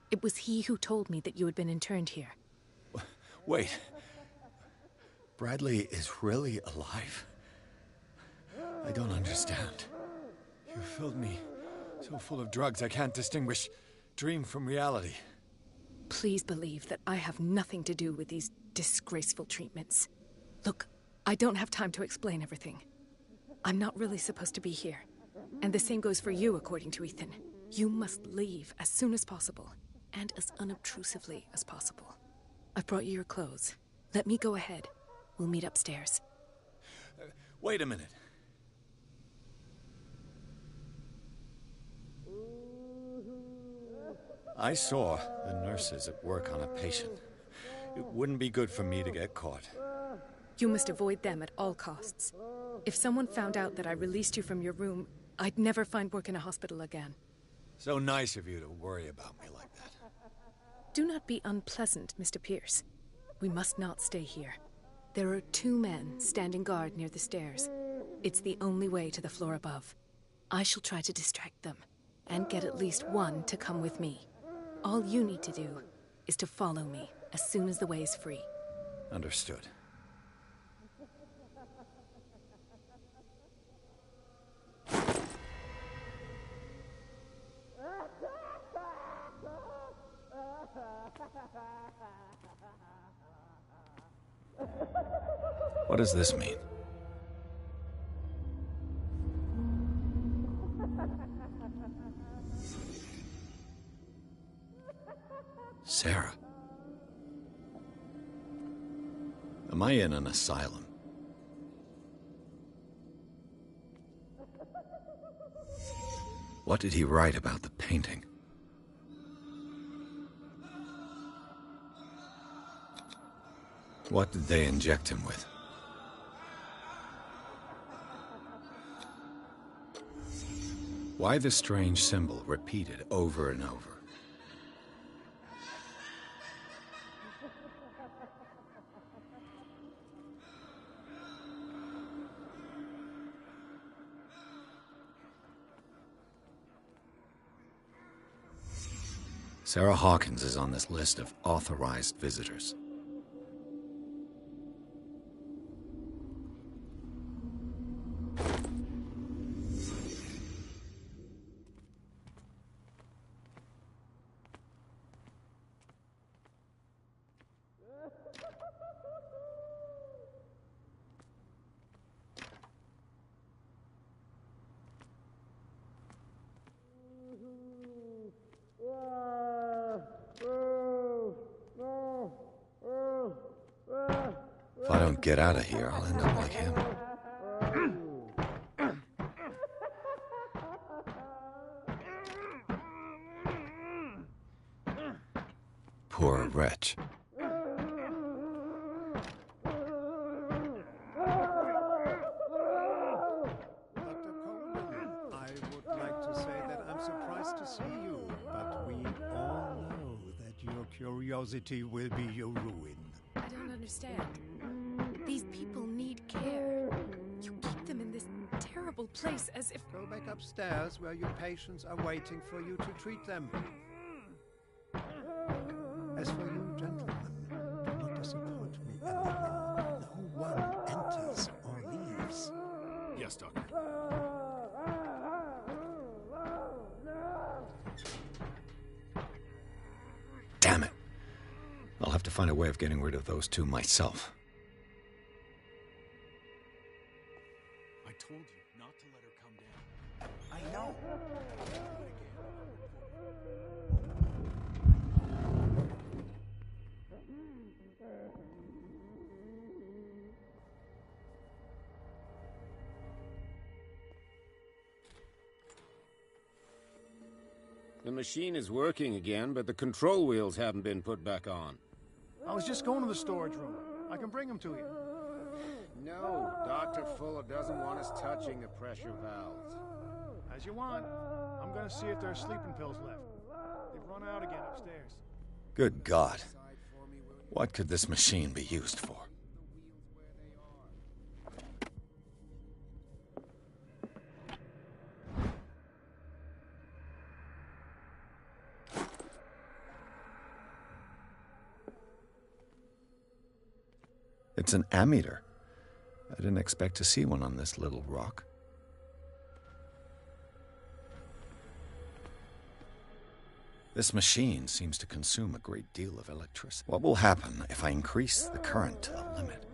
It was he who told me that you had been interned here. Wait. Bradley is really alive? I don't understand. You filled me so full of drugs I can't distinguish dream from reality. Please believe that I have nothing to do with these disgraceful treatments. Look, I don't have time to explain everything. I'm not really supposed to be here. And the same goes for you, according to Ethan. You must leave as soon as possible, and as unobtrusively as possible. I've brought you your clothes. Let me go ahead. We'll meet upstairs. Wait a minute. I saw the nurses at work on a patient. It wouldn't be good for me to get caught. You must avoid them at all costs. If someone found out that I released you from your room, I'd never find work in a hospital again. So nice of you to worry about me like that. Do not be unpleasant, Mr. Pierce. We must not stay here. There are 2 men standing guard near the stairs. It's the only way to the floor above. I shall try to distract them, and get at least one to come with me. All you need to do is to follow me as soon as the way is free. Understood. What does this mean? Sarah. Am I in an asylum? What did he write about the painting? What did they inject him with? Why the strange symbol repeated over and over? Sarah Hawkins is on this list of authorized visitors. If I don't get out of here, I'll end up like him. Poor wretch. Curiosity will be your ruin. I don't understand. These people need care. You keep them in this terrible place as if... Go back upstairs where your patients are waiting for you to treat them. As for you, gentlemen, do not disappoint me anymore. No one enters or leaves. Yes, Doctor. Damn it. I'll have to find a way of getting rid of those 2 myself. I told you not to let her come down. I know. The machine is working again, but the control wheels haven't been put back on. I was just going to the storage room. I can bring them to you. No, Dr. Fuller doesn't want us touching the pressure valves. As you want. I'm gonna see if there are sleeping pills left. They've run out again upstairs. Good God. What could this machine be used for? It's an ammeter. I didn't expect to see one on this little rock. This machine seems to consume a great deal of electricity. What will happen if I increase the current to the limit?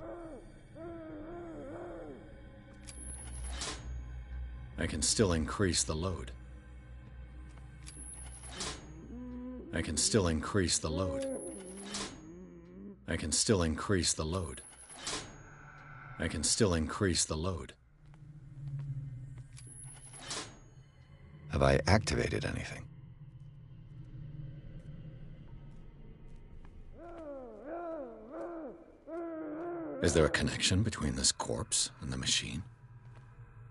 I can still increase the load. I can still increase the load. I can still increase the load. I can still increase the load. Have I activated anything? Is there a connection between this corpse and the machine?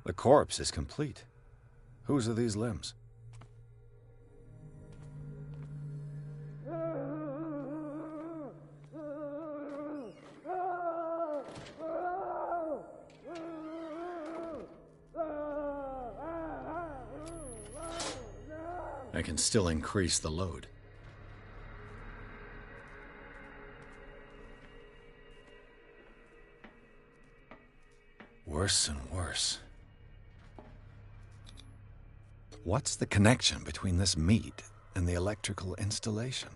The corpse is complete. Whose are these limbs? I can still increase the load. Worse and worse. What's the connection between this meat and the electrical installation?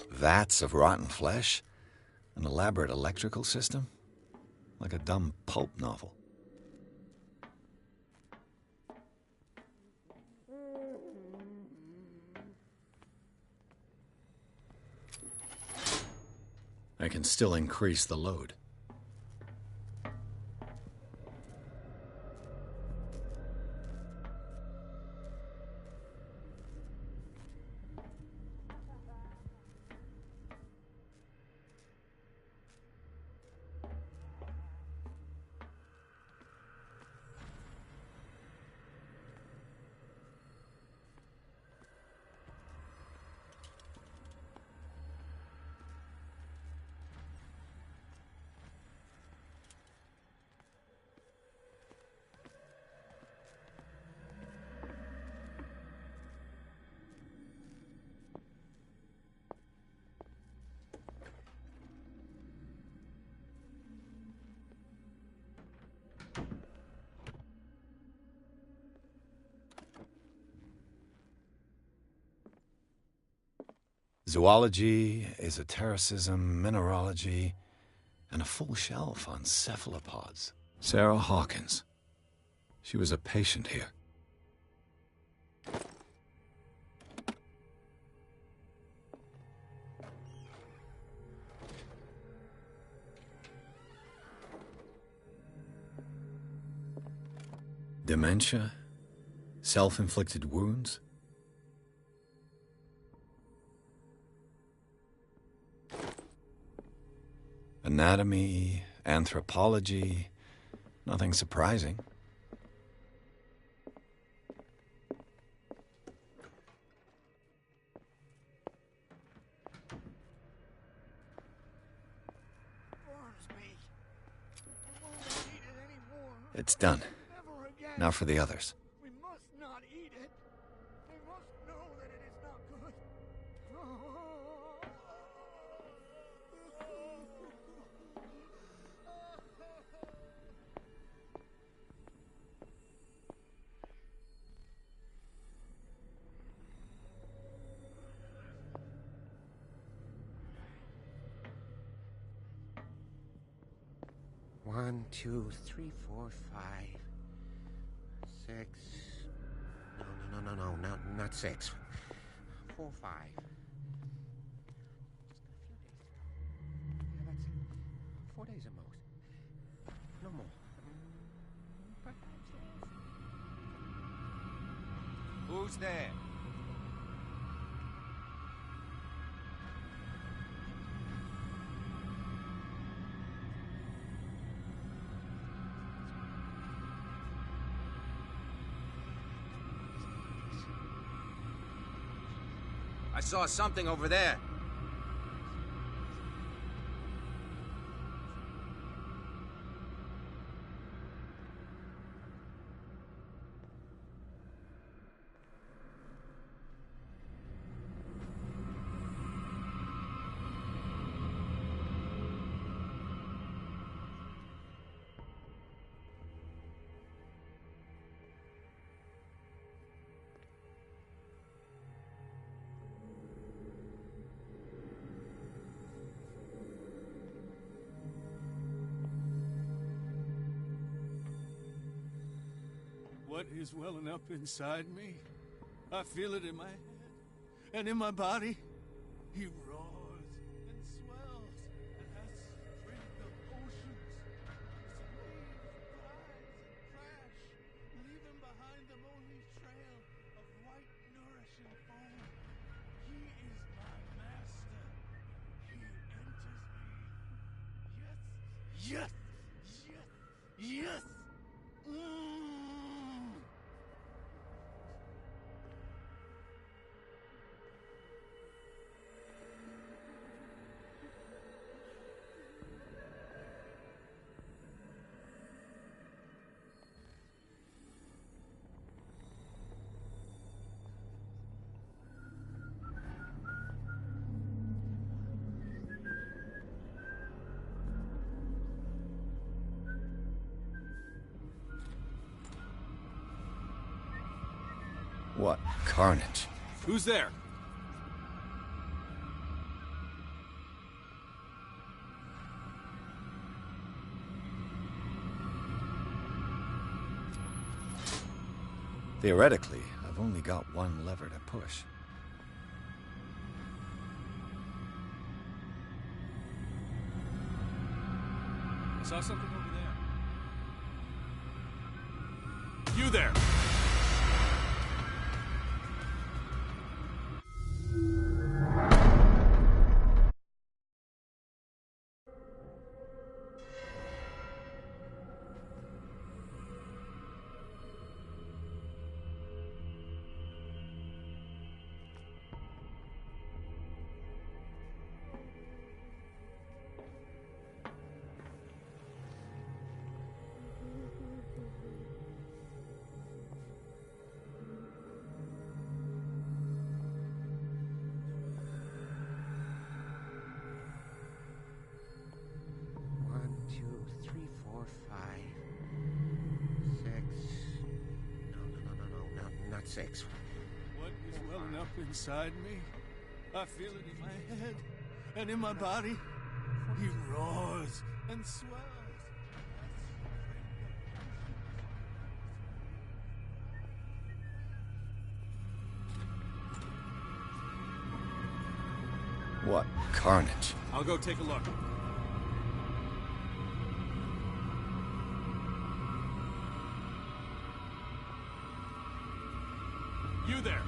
Vats of rotten flesh? An elaborate electrical system? Like a dumb pulp novel. I can still increase the load. Zoology, esotericism, mineralogy, and a full shelf on cephalopods. Sarah Hawkins. She was a patient here. Dementia? Self-inflicted wounds? Anatomy, anthropology, nothing surprising. It's done. Now for the others. We must not eat it. They must know that it is not good. One, 2, 3, 4, 5, 6. No, not 6. 4, 5. Yeah, that's it. 4 days at most. No more. Who's there? I saw something over there. What is welling up inside me? I feel it in my head and in my body. He roars and swells and has strength of oceans. His waves rise and crash, leaving behind them only trail of white, nourishing foam. He is my master. He enters me. Yes, yes, yes, yes. What carnage? Who's there? Theoretically, I've only got one lever to push. I saw something over there. You there! Six. What is welling up inside me? I feel it in my head and in my body. He roars and swells. What carnage? I'll go take a look. You there!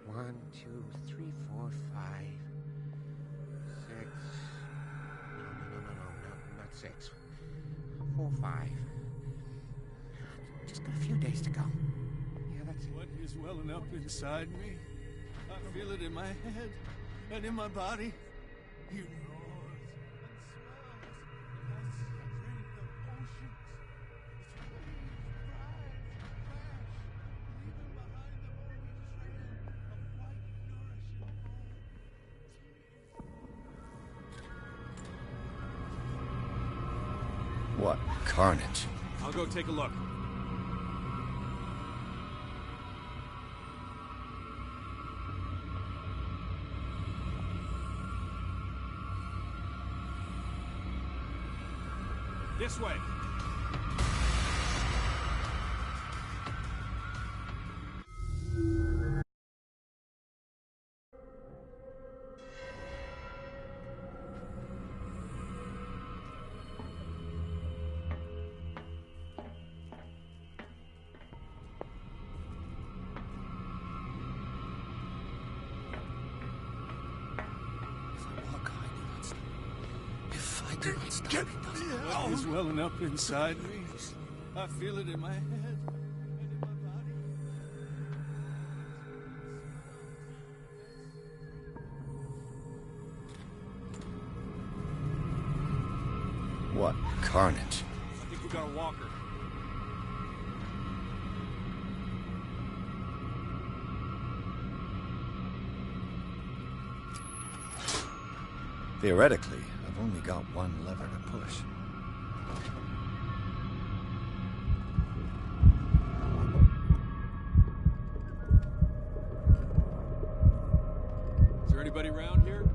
One, two, three, four, five, six. No, not six. 4, 5. Just got a few days to go. Yeah, that's it. What is welling up inside me? I feel it in my head and in my body. He roars and swells and has strength of oceans. What carnage? I'll go take a look. This way. Blood is welling up inside me. I feel it in my head. What carnage? I think we got a walker. Theoretically, I've only got one lever to push. Is there anybody around here?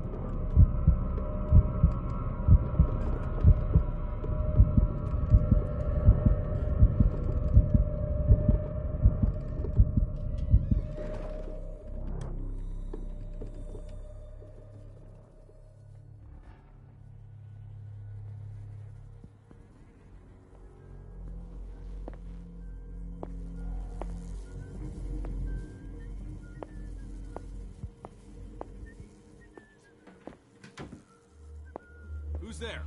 Who's there?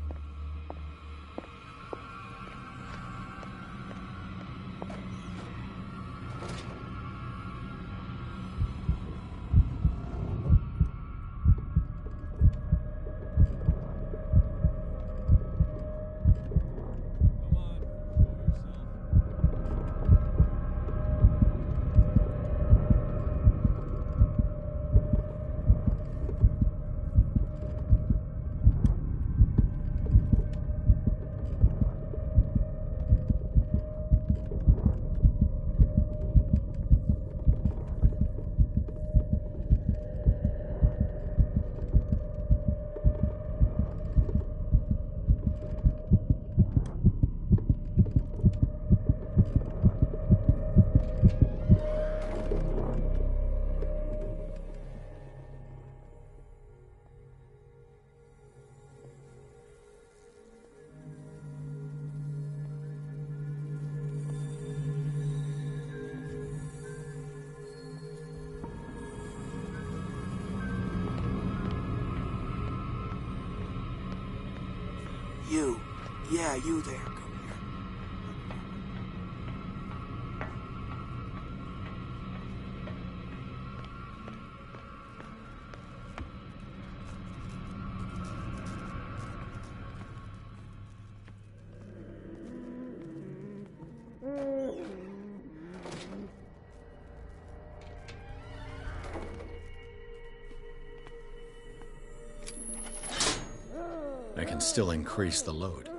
You. Yeah, you there. Come here. I can still increase the load.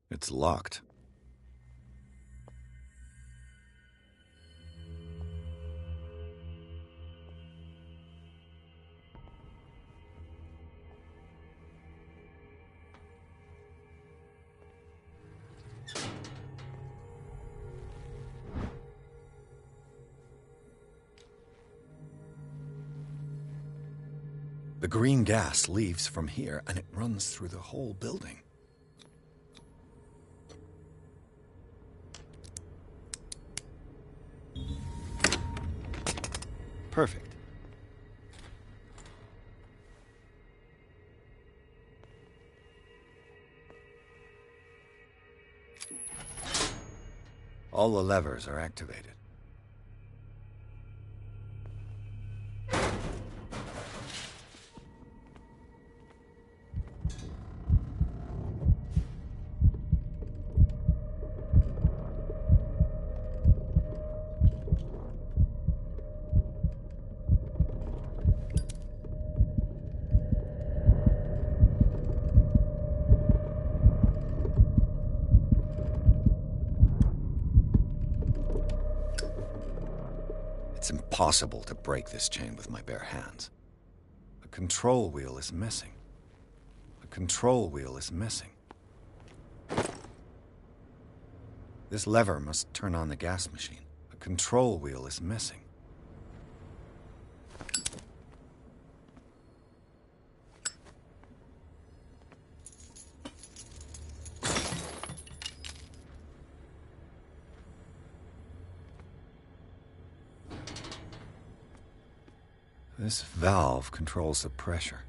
It's locked. The green gas leaves from here, and it runs through the whole building. Perfect. All the levers are activated. impossible to break this chain with my bare hands. The control wheel is missing. The control wheel is missing. This lever must turn on the gas machine. The control wheel is missing. This valve controls the pressure.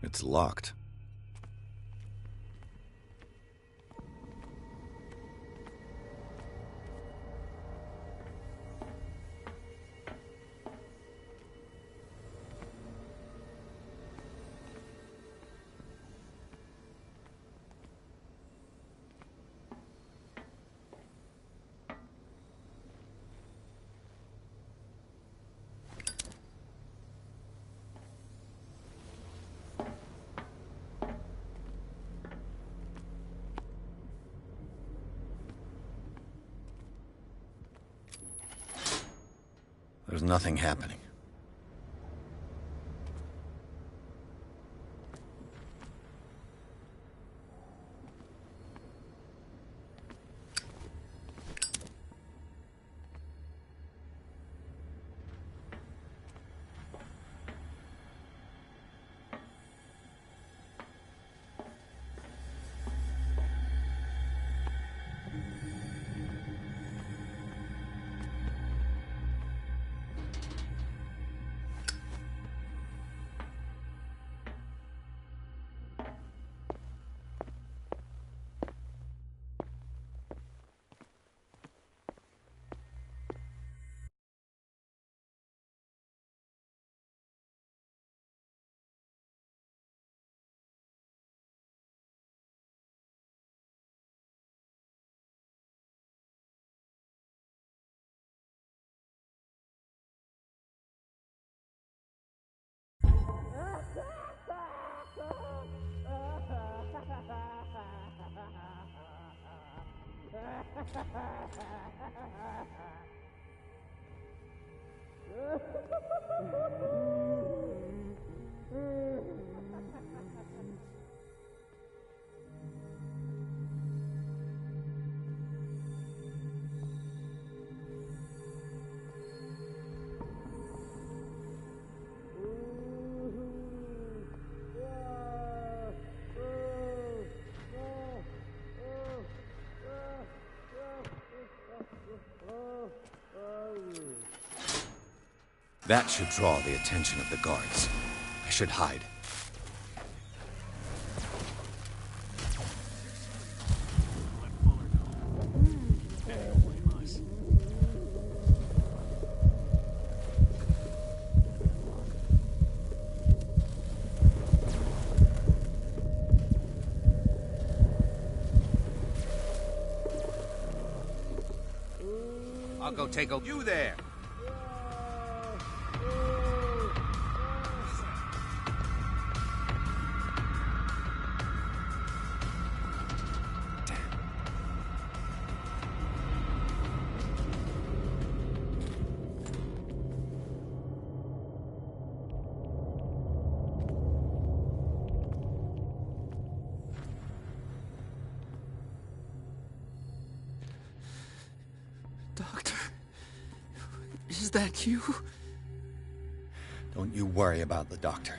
It's locked. There's nothing happening. That should draw the attention of the guards. I should hide. I'll go take a... You there! Was that you? Don't you worry about the doctor.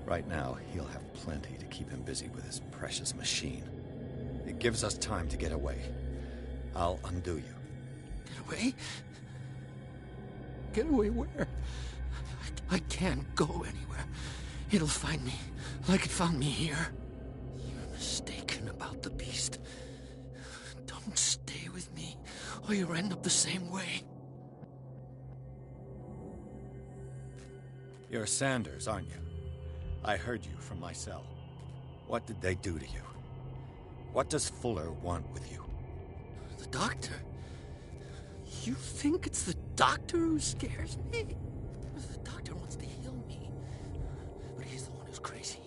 Right now, he'll have plenty to keep him busy with his precious machine. It gives us time to get away. I'll undo you. Get away? Get away where? I can't go anywhere. It'll find me, like it found me here. You're mistaken about the beast. Don't stay with me, or you'll end up the same way. You're Sanders, aren't you? I heard you from my cell. What did they do to you? What does Fuller want with you? The doctor? You think it's the doctor who scares me? The doctor wants to heal me. But he's the one who's crazy.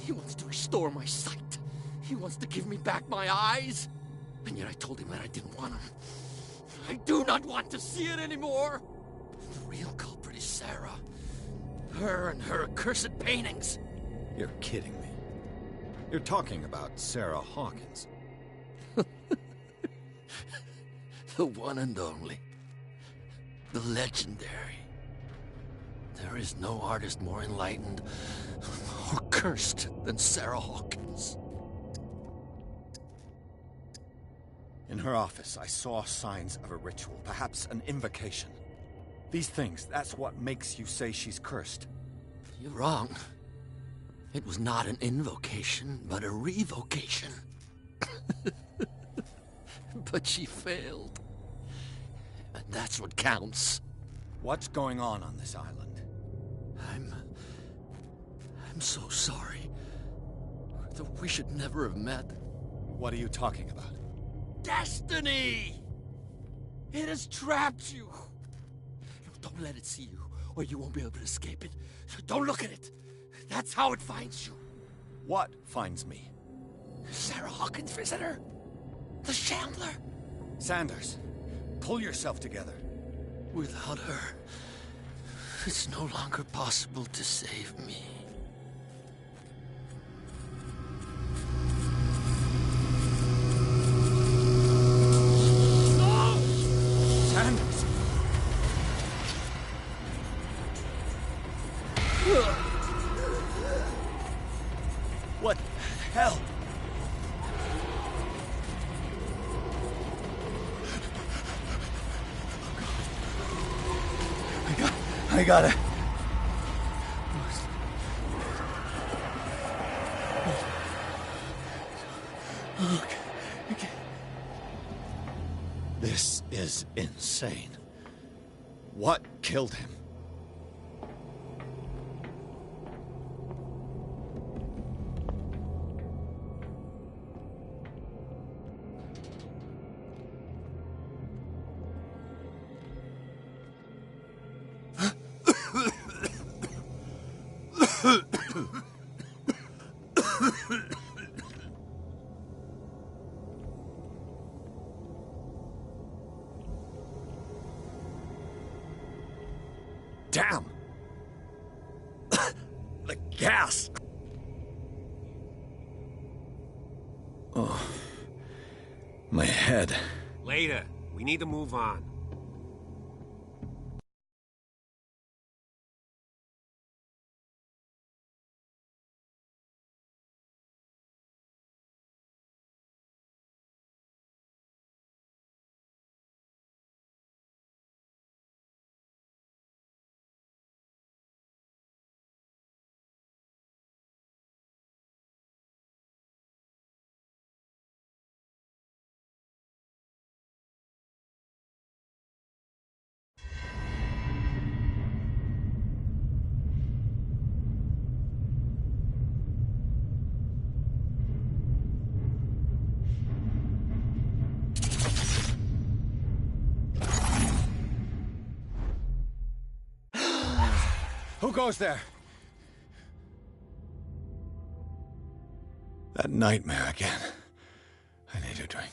He wants to restore my sight. He wants to give me back my eyes. And yet I told him that I didn't want him. I do not want to see it anymore. The real culprit is Sarah. Her and her accursed paintings. You're kidding me. You're talking about Sarah Hawkins. The one and only. The legendary. There is no artist more enlightened or cursed than Sarah Hawkins. In her office, I saw signs of a ritual, perhaps an invocation. These things, that's what makes you say she's cursed. You're wrong. It was not an invocation, but a revocation. But she failed. And that's what counts. What's going on this island? I'm so sorry. We should never have met. What are you talking about? Destiny! It has trapped you. Don't let it see you, or you won't be able to escape it. Don't look at it. That's how it finds you. What finds me? Sarah Hawkins' visitor. The Chandler. Sanders, pull yourself together. Without her, it's no longer possible to save me. No! Sanders! What the hell? I got it. Okay. This is insane. What killed him? Damn! The gas! Oh. My head. Later. We need to move on. Who goes there? That nightmare again. I need a drink.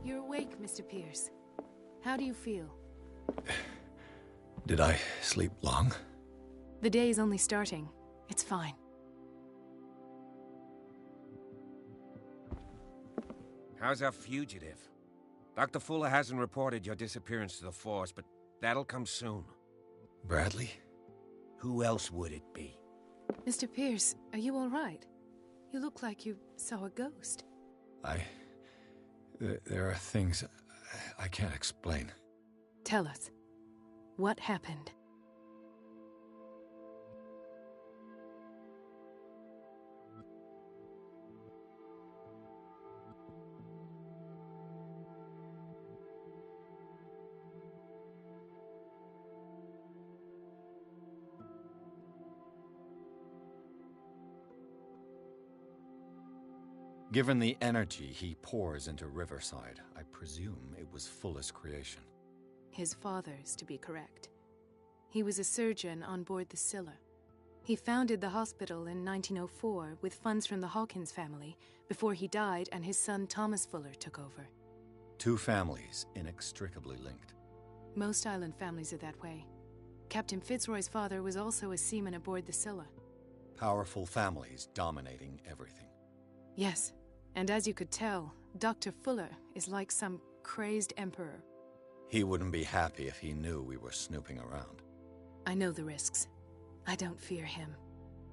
You're awake, Mr. Pierce. How do you feel? Did I sleep long? The day is only starting. It's fine. How's our fugitive? Dr. Fuller hasn't reported your disappearance to the Force, but that'll come soon. Bradley? Who else would it be? Mr. Pierce, are you all right? You look like you saw a ghost. There are things I can't explain. Tell us. What happened? Given the energy he pours into Riverside, I presume it was Fuller's creation. His father's, to be correct. He was a surgeon on board the Scylla. He founded the hospital in 1904 with funds from the Hawkins family before he died and his son Thomas Fuller took over. Two families inextricably linked. Most island families are that way. Captain Fitzroy's father was also a seaman aboard the Scylla. Powerful families dominating everything. Yes, and as you could tell, Dr. Fuller is like some crazed emperor. He wouldn't be happy if he knew we were snooping around. I know the risks. I don't fear him.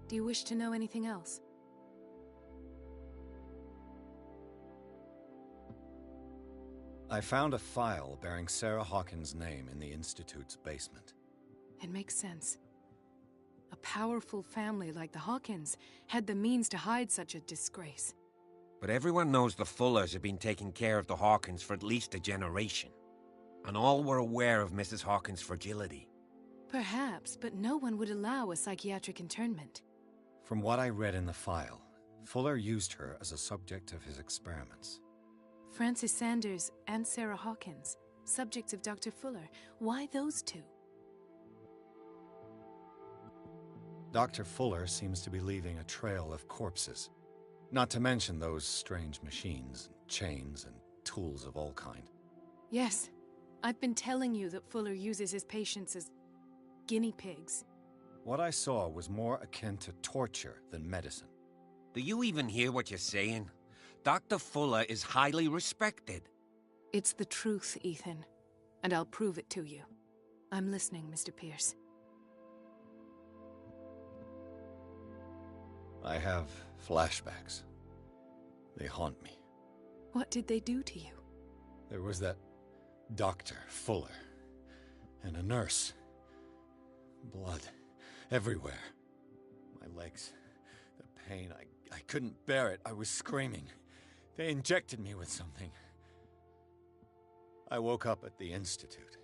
Do you wish to know anything else? I found a file bearing Sarah Hawkins' name in the Institute's basement. It makes sense. A powerful family like the Hawkins had the means to hide such a disgrace. But everyone knows the Fullers have been taking care of the Hawkins for at least a generation. And all were aware of Mrs. Hawkins' fragility. Perhaps, but no one would allow a psychiatric internment. From what I read in the file, Fuller used her as a subject of his experiments. Francis Sanders and Sarah Hawkins, subjects of Dr. Fuller. Why those two? Dr. Fuller seems to be leaving a trail of corpses. Not to mention those strange machines, chains, and tools of all kind. Yes. I've been telling you that Fuller uses his patients as guinea pigs. What I saw was more akin to torture than medicine. Do you even hear what you're saying? Dr. Fuller is highly respected. It's the truth, Ethan. And I'll prove it to you. I'm listening, Mr. Pierce. I have flashbacks. They haunt me. What did they do to you? There was that Dr. Fuller and a nurse. Blood everywhere. My legs, the pain, I couldn't bear it. I was screaming. They injected me with something. I woke up at the Institute.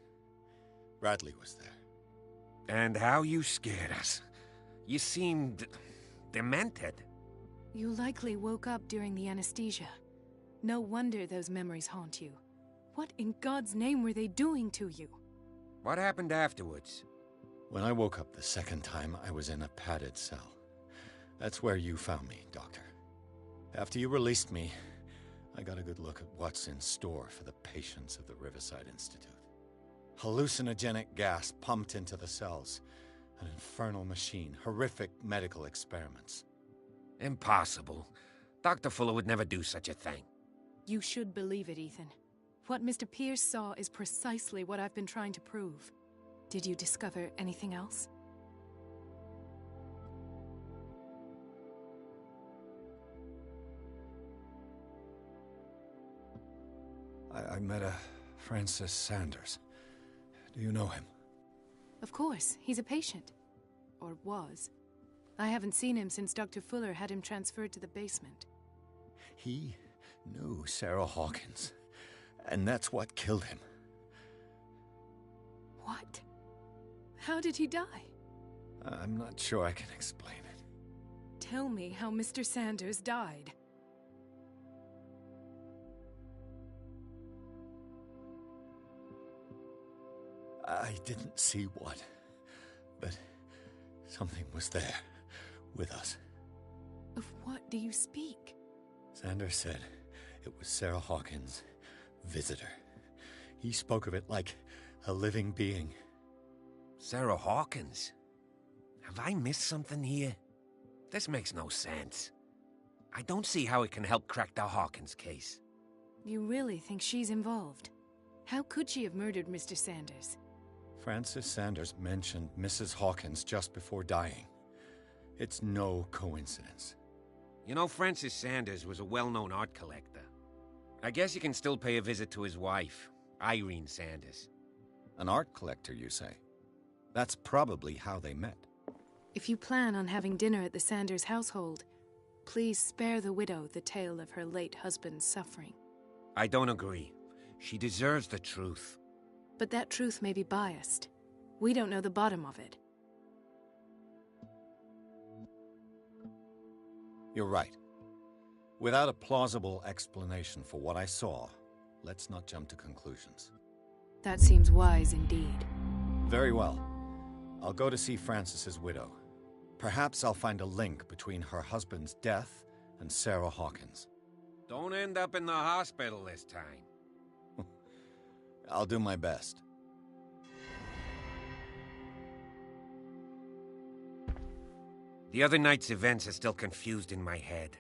Bradley was there. And how you scared us. You seemed demented. You likely woke up during the anesthesia. No wonder those memories haunt you. What in God's name were they doing to you? What happened afterwards? When I woke up the second time, I was in a padded cell. That's where you found me, Doctor. After you released me, I got a good look at what's in store for the patients of the Riverside Institute. Hallucinogenic gas pumped into the cells. An infernal machine. Horrific medical experiments. Impossible. Dr. Fuller would never do such a thing. You should believe it, Ethan. What Mr. Pierce saw is precisely what I've been trying to prove. Did you discover anything else? I met a Francis Sanders. Do you know him? Of course. He's a patient. Or was. I haven't seen him since Dr. Fuller had him transferred to the basement. He knew Sarah Hawkins. And that's what killed him. What? How did he die? I'm not sure I can explain it. Tell me how Mr. Sanders died. I didn't see what, but something was there, with us. Of what do you speak? Sanders said it was Sarah Hawkins, Visitor. He spoke of it like a living being. Sarah Hawkins? Have I missed something here? This makes no sense. I don't see how it can help crack the Hawkins case. You really think she's involved? How could she have murdered Mr. Sanders? Francis Sanders mentioned Mrs. Hawkins just before dying. It's no coincidence. You know, Francis Sanders was a well-known art collector. I guess you can still pay a visit to his wife, Irene Sanders. An art collector, you say? That's probably how they met. If you plan on having dinner at the Sanders household, please spare the widow the tale of her late husband's suffering. I don't agree. She deserves the truth. But that truth may be biased. We don't know the bottom of it. You're right. Without a plausible explanation for what I saw, let's not jump to conclusions. That seems wise indeed. Very well. I'll go to see Francis's widow. Perhaps I'll find a link between her husband's death and Sarah Hawkins. Don't end up in the hospital this time. I'll do my best. The other night's events are still confused in my head.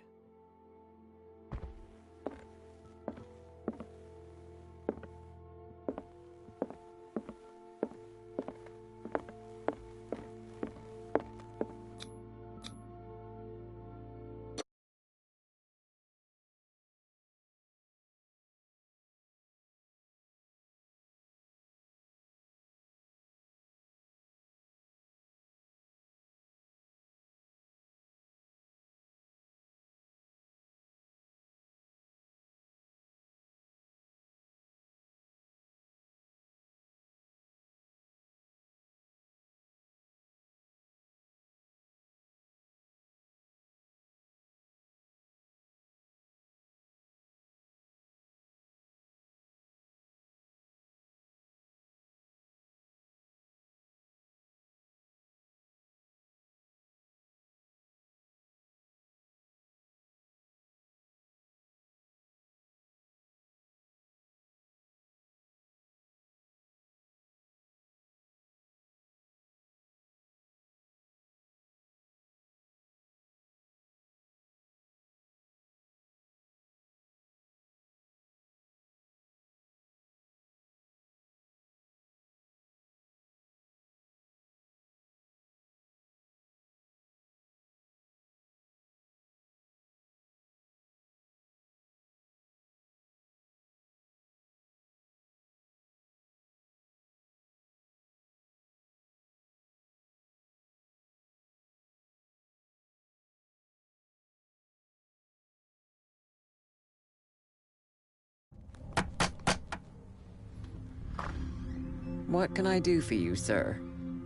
What can I do for you, sir?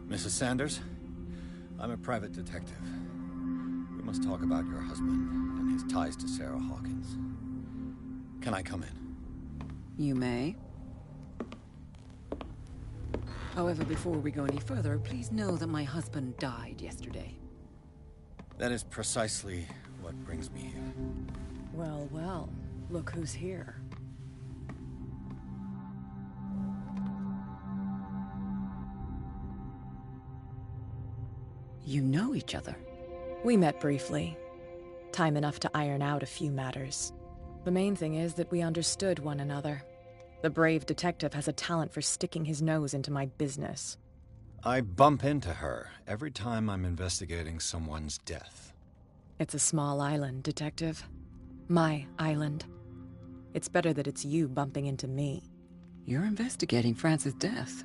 Mrs. Sanders, I'm a private detective. We must talk about your husband and his ties to Sarah Hawkins. Can I come in? You may. However, before we go any further, please know that my husband died yesterday. That is precisely what brings me here. Well, well, look who's here. You know each other? We met briefly. Time enough to iron out a few matters. The main thing is that we understood one another. The brave detective has a talent for sticking his nose into my business. I bump into her every time I'm investigating someone's death. It's a small island, Detective. My island. It's better that it's you bumping into me. You're investigating Francis' death.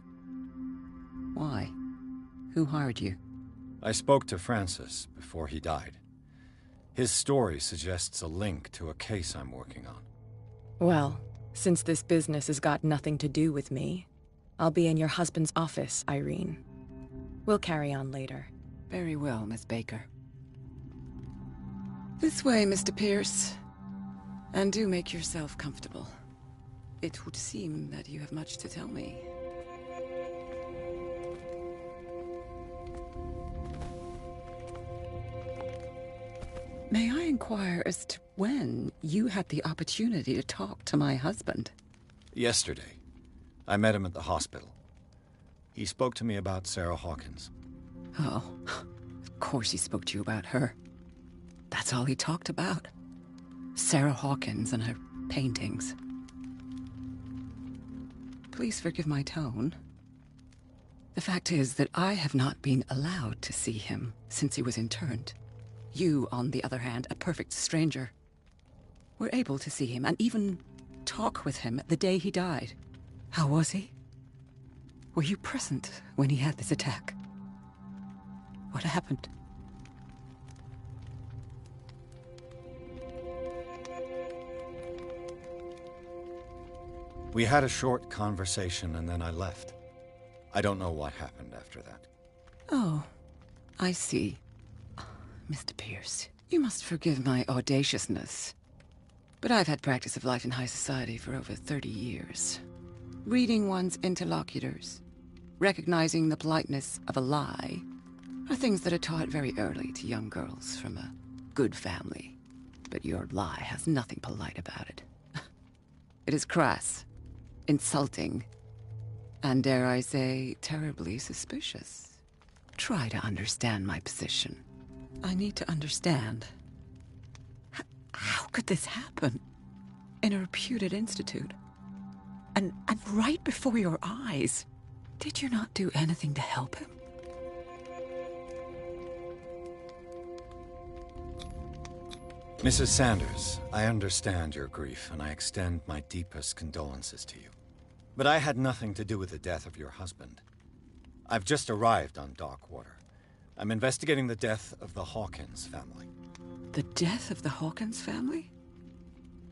Why? Who hired you? I spoke to Francis before he died. His story suggests a link to a case I'm working on. Well, since this business has got nothing to do with me, I'll be in your husband's office, Irene. We'll carry on later. Very well, Miss Baker. This way, Mr. Pierce. And do make yourself comfortable. It would seem that you have much to tell me. May I inquire as to when you had the opportunity to talk to my husband? Yesterday. I met him at the hospital. He spoke to me about Sarah Hawkins. Oh, of course he spoke to you about her. That's all he talked about. Sarah Hawkins and her paintings. Please forgive my tone. The fact is that I have not been allowed to see him since he was interned. You, on the other hand, a perfect stranger, were able to see him and even talk with him the day he died. How was he? Were you present when he had this attack? What happened? We had a short conversation and then I left. I don't know what happened after that. Oh, I see. Mr. Pierce, you must forgive my audaciousness, but I've had practice of life in high society for over 30 years. Reading one's interlocutors, recognizing the politeness of a lie, are things that are taught very early to young girls from a good family. But your lie has nothing polite about it. It is crass, insulting, and dare I say, terribly suspicious. Try to understand my position. I need to understand. How could this happen? In a reputed institute? And right before your eyes? Did you not do anything to help him? Mrs. Sanders, I understand your grief, and I extend my deepest condolences to you. But I had nothing to do with the death of your husband. I've just arrived on Darkwater. I'm investigating the death of the Hawkins family. The death of the Hawkins family?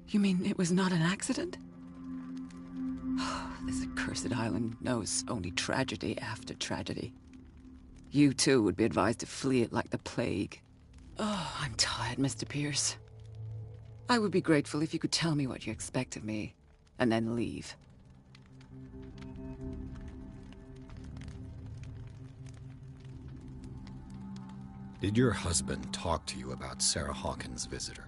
You mean it was not an accident? This accursed island knows only tragedy after tragedy. You too would be advised to flee it like the plague. Oh, I'm tired, Mr. Pierce. I would be grateful if you could tell me what you expect of me, and then leave. Did your husband talk to you about Sarah Hawkins' visitor?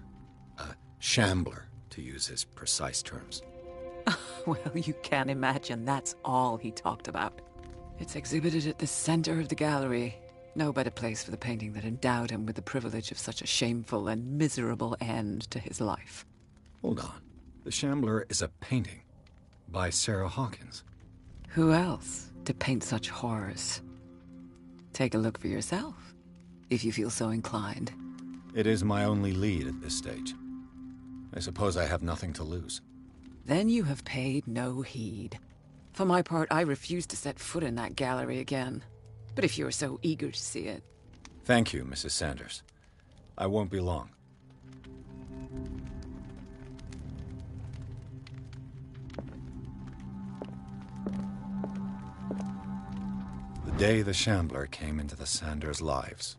A shambler, to use his precise terms. Well, you can't imagine that's all he talked about. It's exhibited at the center of the gallery. No better place for the painting that endowed him with the privilege of such a shameful and miserable end to his life. Hold on. The Shambler is a painting by Sarah Hawkins. Who else to paint such horrors? Take a look for yourself, if you feel so inclined. It is my only lead at this stage. I suppose I have nothing to lose. Then you have paid no heed. For my part, I refuse to set foot in that gallery again. But if you're so eager to see it... Thank you, Mrs. Sanders. I won't be long. The day the Shambler came into the Sanders' lives.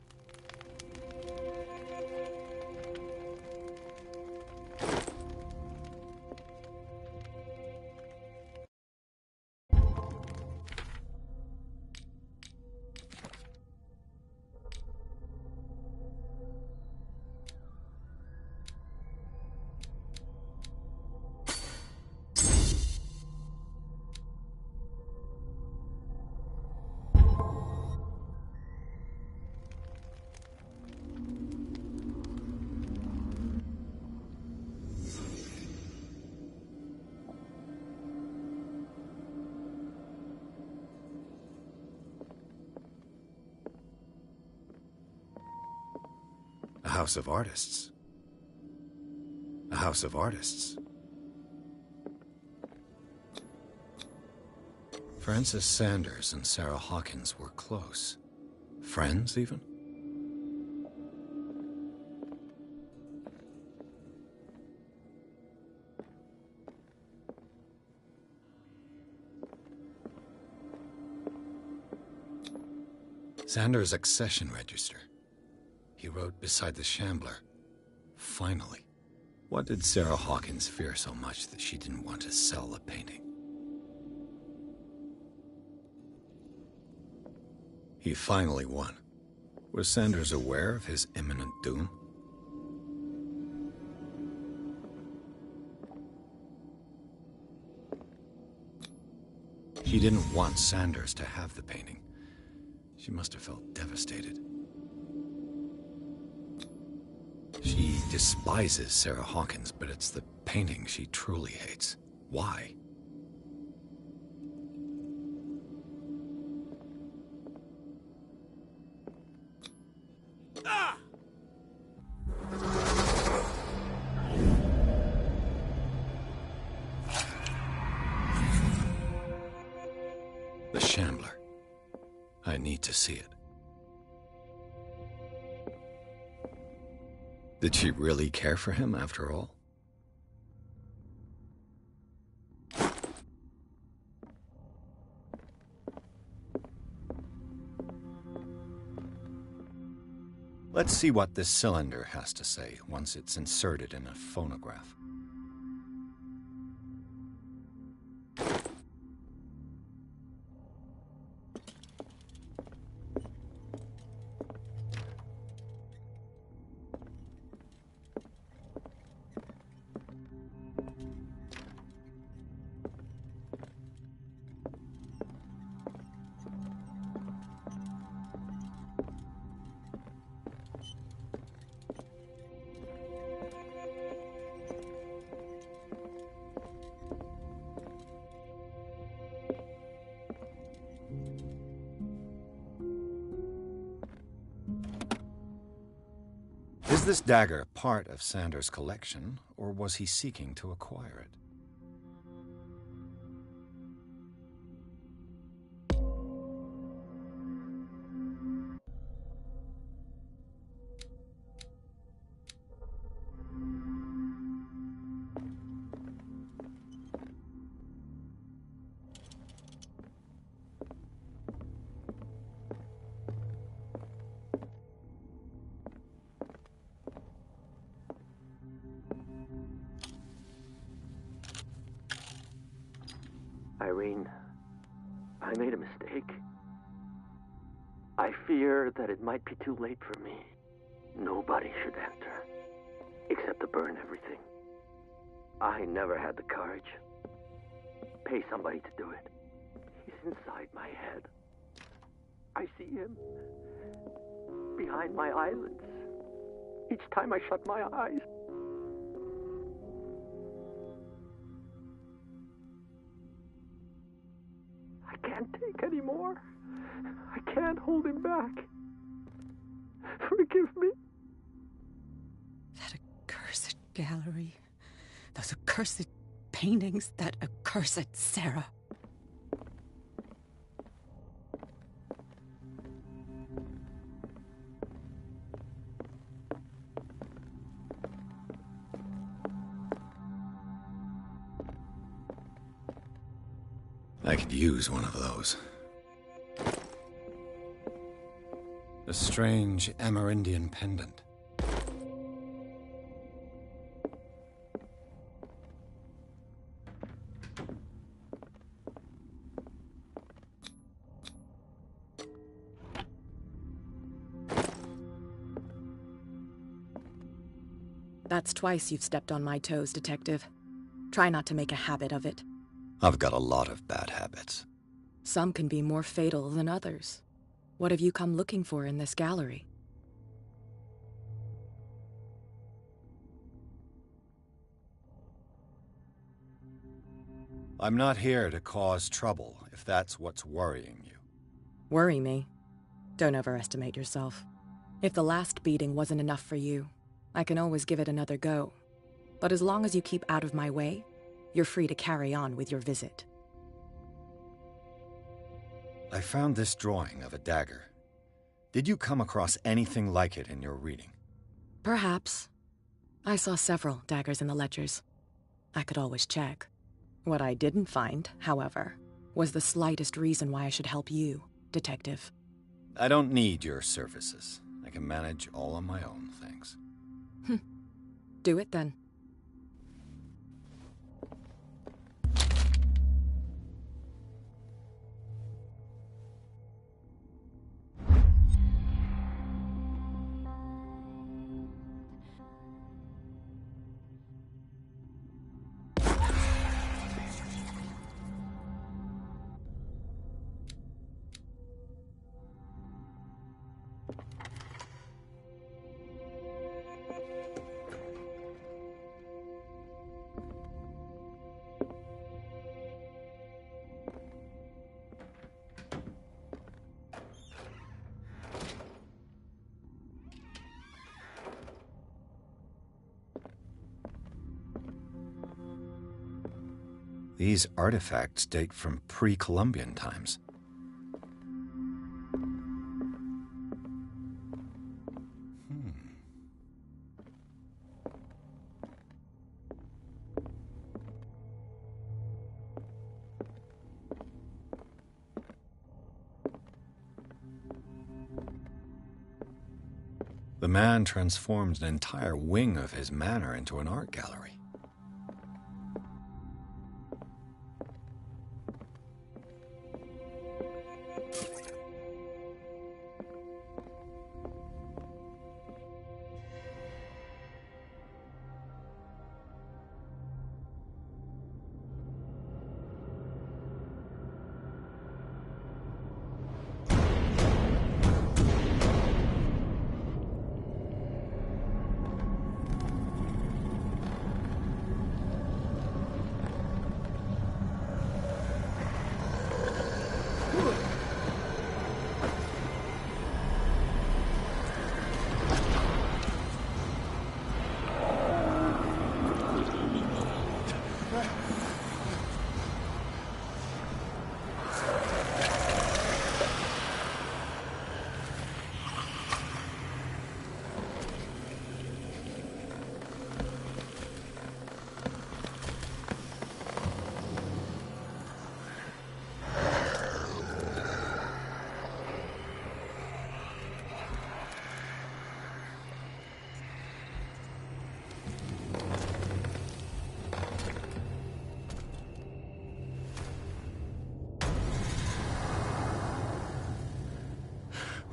A house of artists. A house of artists. Frances Sanders and Sarah Hawkins were close. Friends, even? Sanders' accession register. He wrote beside the Shambler, "Finally." What did Sarah Hawkins fear so much that she didn't want to sell the painting? He finally won. Was Sanders aware of his imminent doom? She didn't want Sanders to have the painting. She must have felt devastated. She despises Sarah Hawkins, but it's the painting she truly hates. Why? The Shambler. I need to see it. Did she really care for him after all? Let's see what this cylinder has to say once it's inserted in a phonograph. Is this dagger part of Sanders' collection, or was he seeking to acquire it? Irene, I made a mistake. I fear that it might be too late for me. Nobody should enter, except to burn everything. I never had the courage. Pay somebody to do it. He's inside my head. I see him behind my eyelids each time I shut my eyes. I can't take any more. I can't hold him back. Forgive me. That accursed gallery. Those accursed paintings. That accursed Sarah. I could use one of those. A strange Amerindian pendant. That's twice you've stepped on my toes, Detective. Try not to make a habit of it. I've got a lot of bad habits. Some can be more fatal than others. What have you come looking for in this gallery? I'm not here to cause trouble, if that's what's worrying you. Worry me? Don't overestimate yourself. If the last beating wasn't enough for you, I can always give it another go. But as long as you keep out of my way, you're free to carry on with your visit. I found this drawing of a dagger. Did you come across anything like it in your reading? Perhaps. I saw several daggers in the ledgers. I could always check. What I didn't find, however, was the slightest reason why I should help you, Detective. I don't need your services. I can manage all on my own, thanks. Do it then. These artifacts date from pre-Columbian times. The man transformed an entire wing of his manor into an art gallery.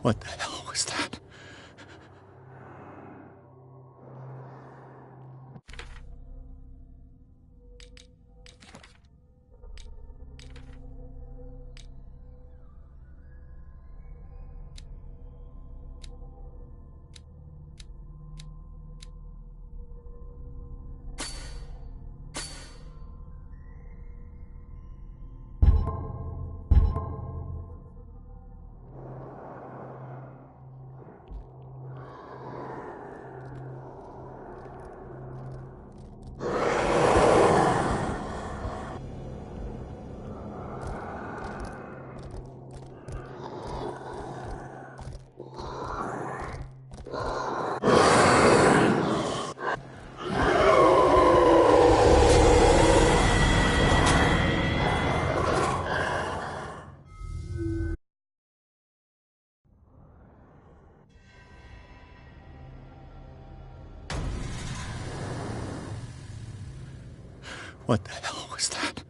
What the hell was that? What the hell was that?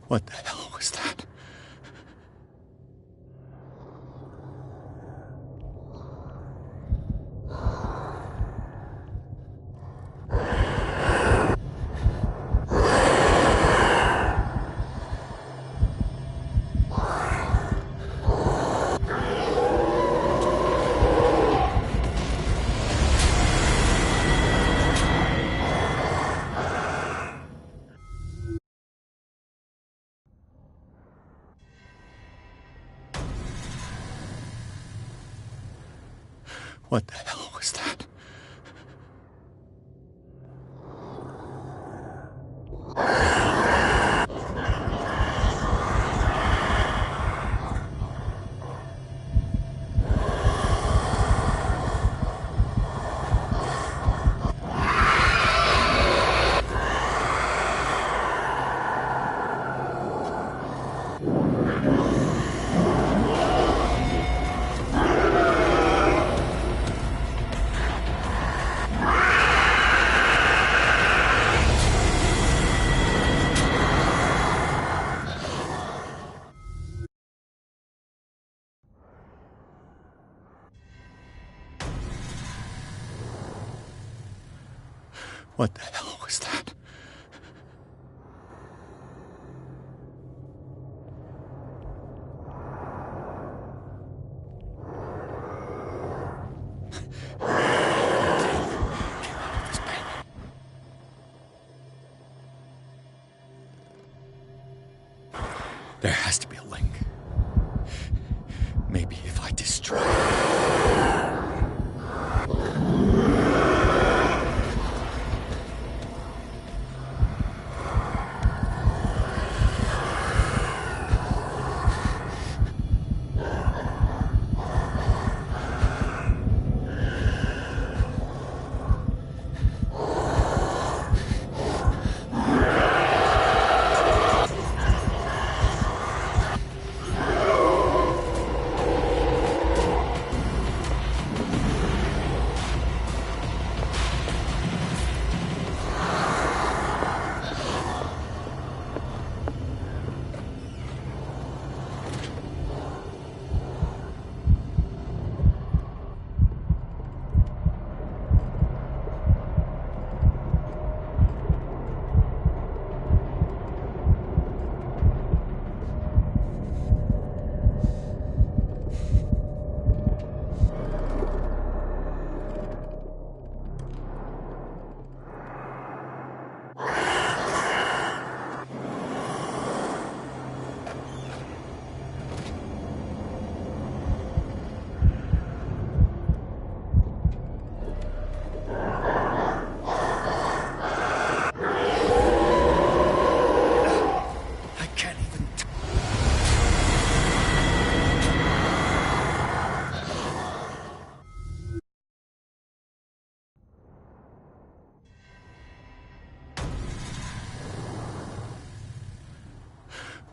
What the hell was that? What the hell was that? What the hell was that? There has to be a link. Maybe if I destroy it.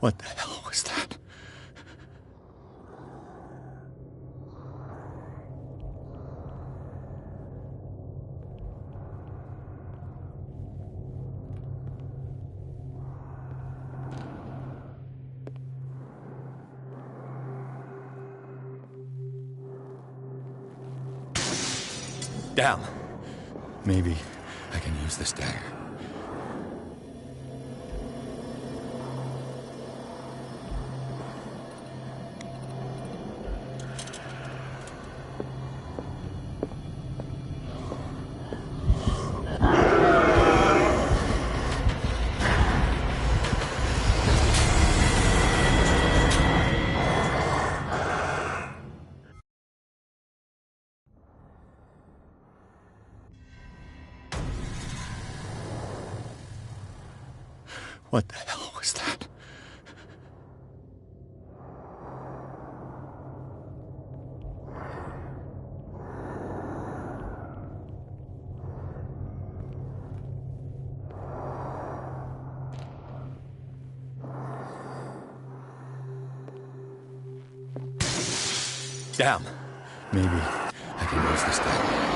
What the hell was that? Damn. Maybe I can use this dagger. What the hell was that? Damn. Maybe I can use this dagger.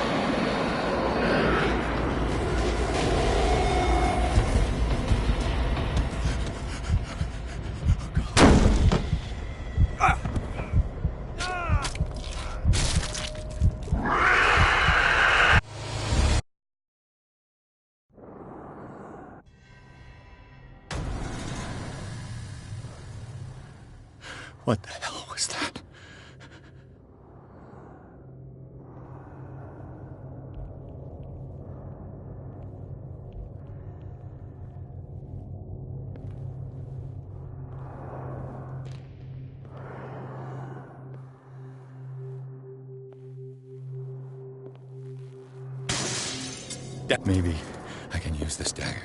What the hell was that? Maybe I can use this dagger.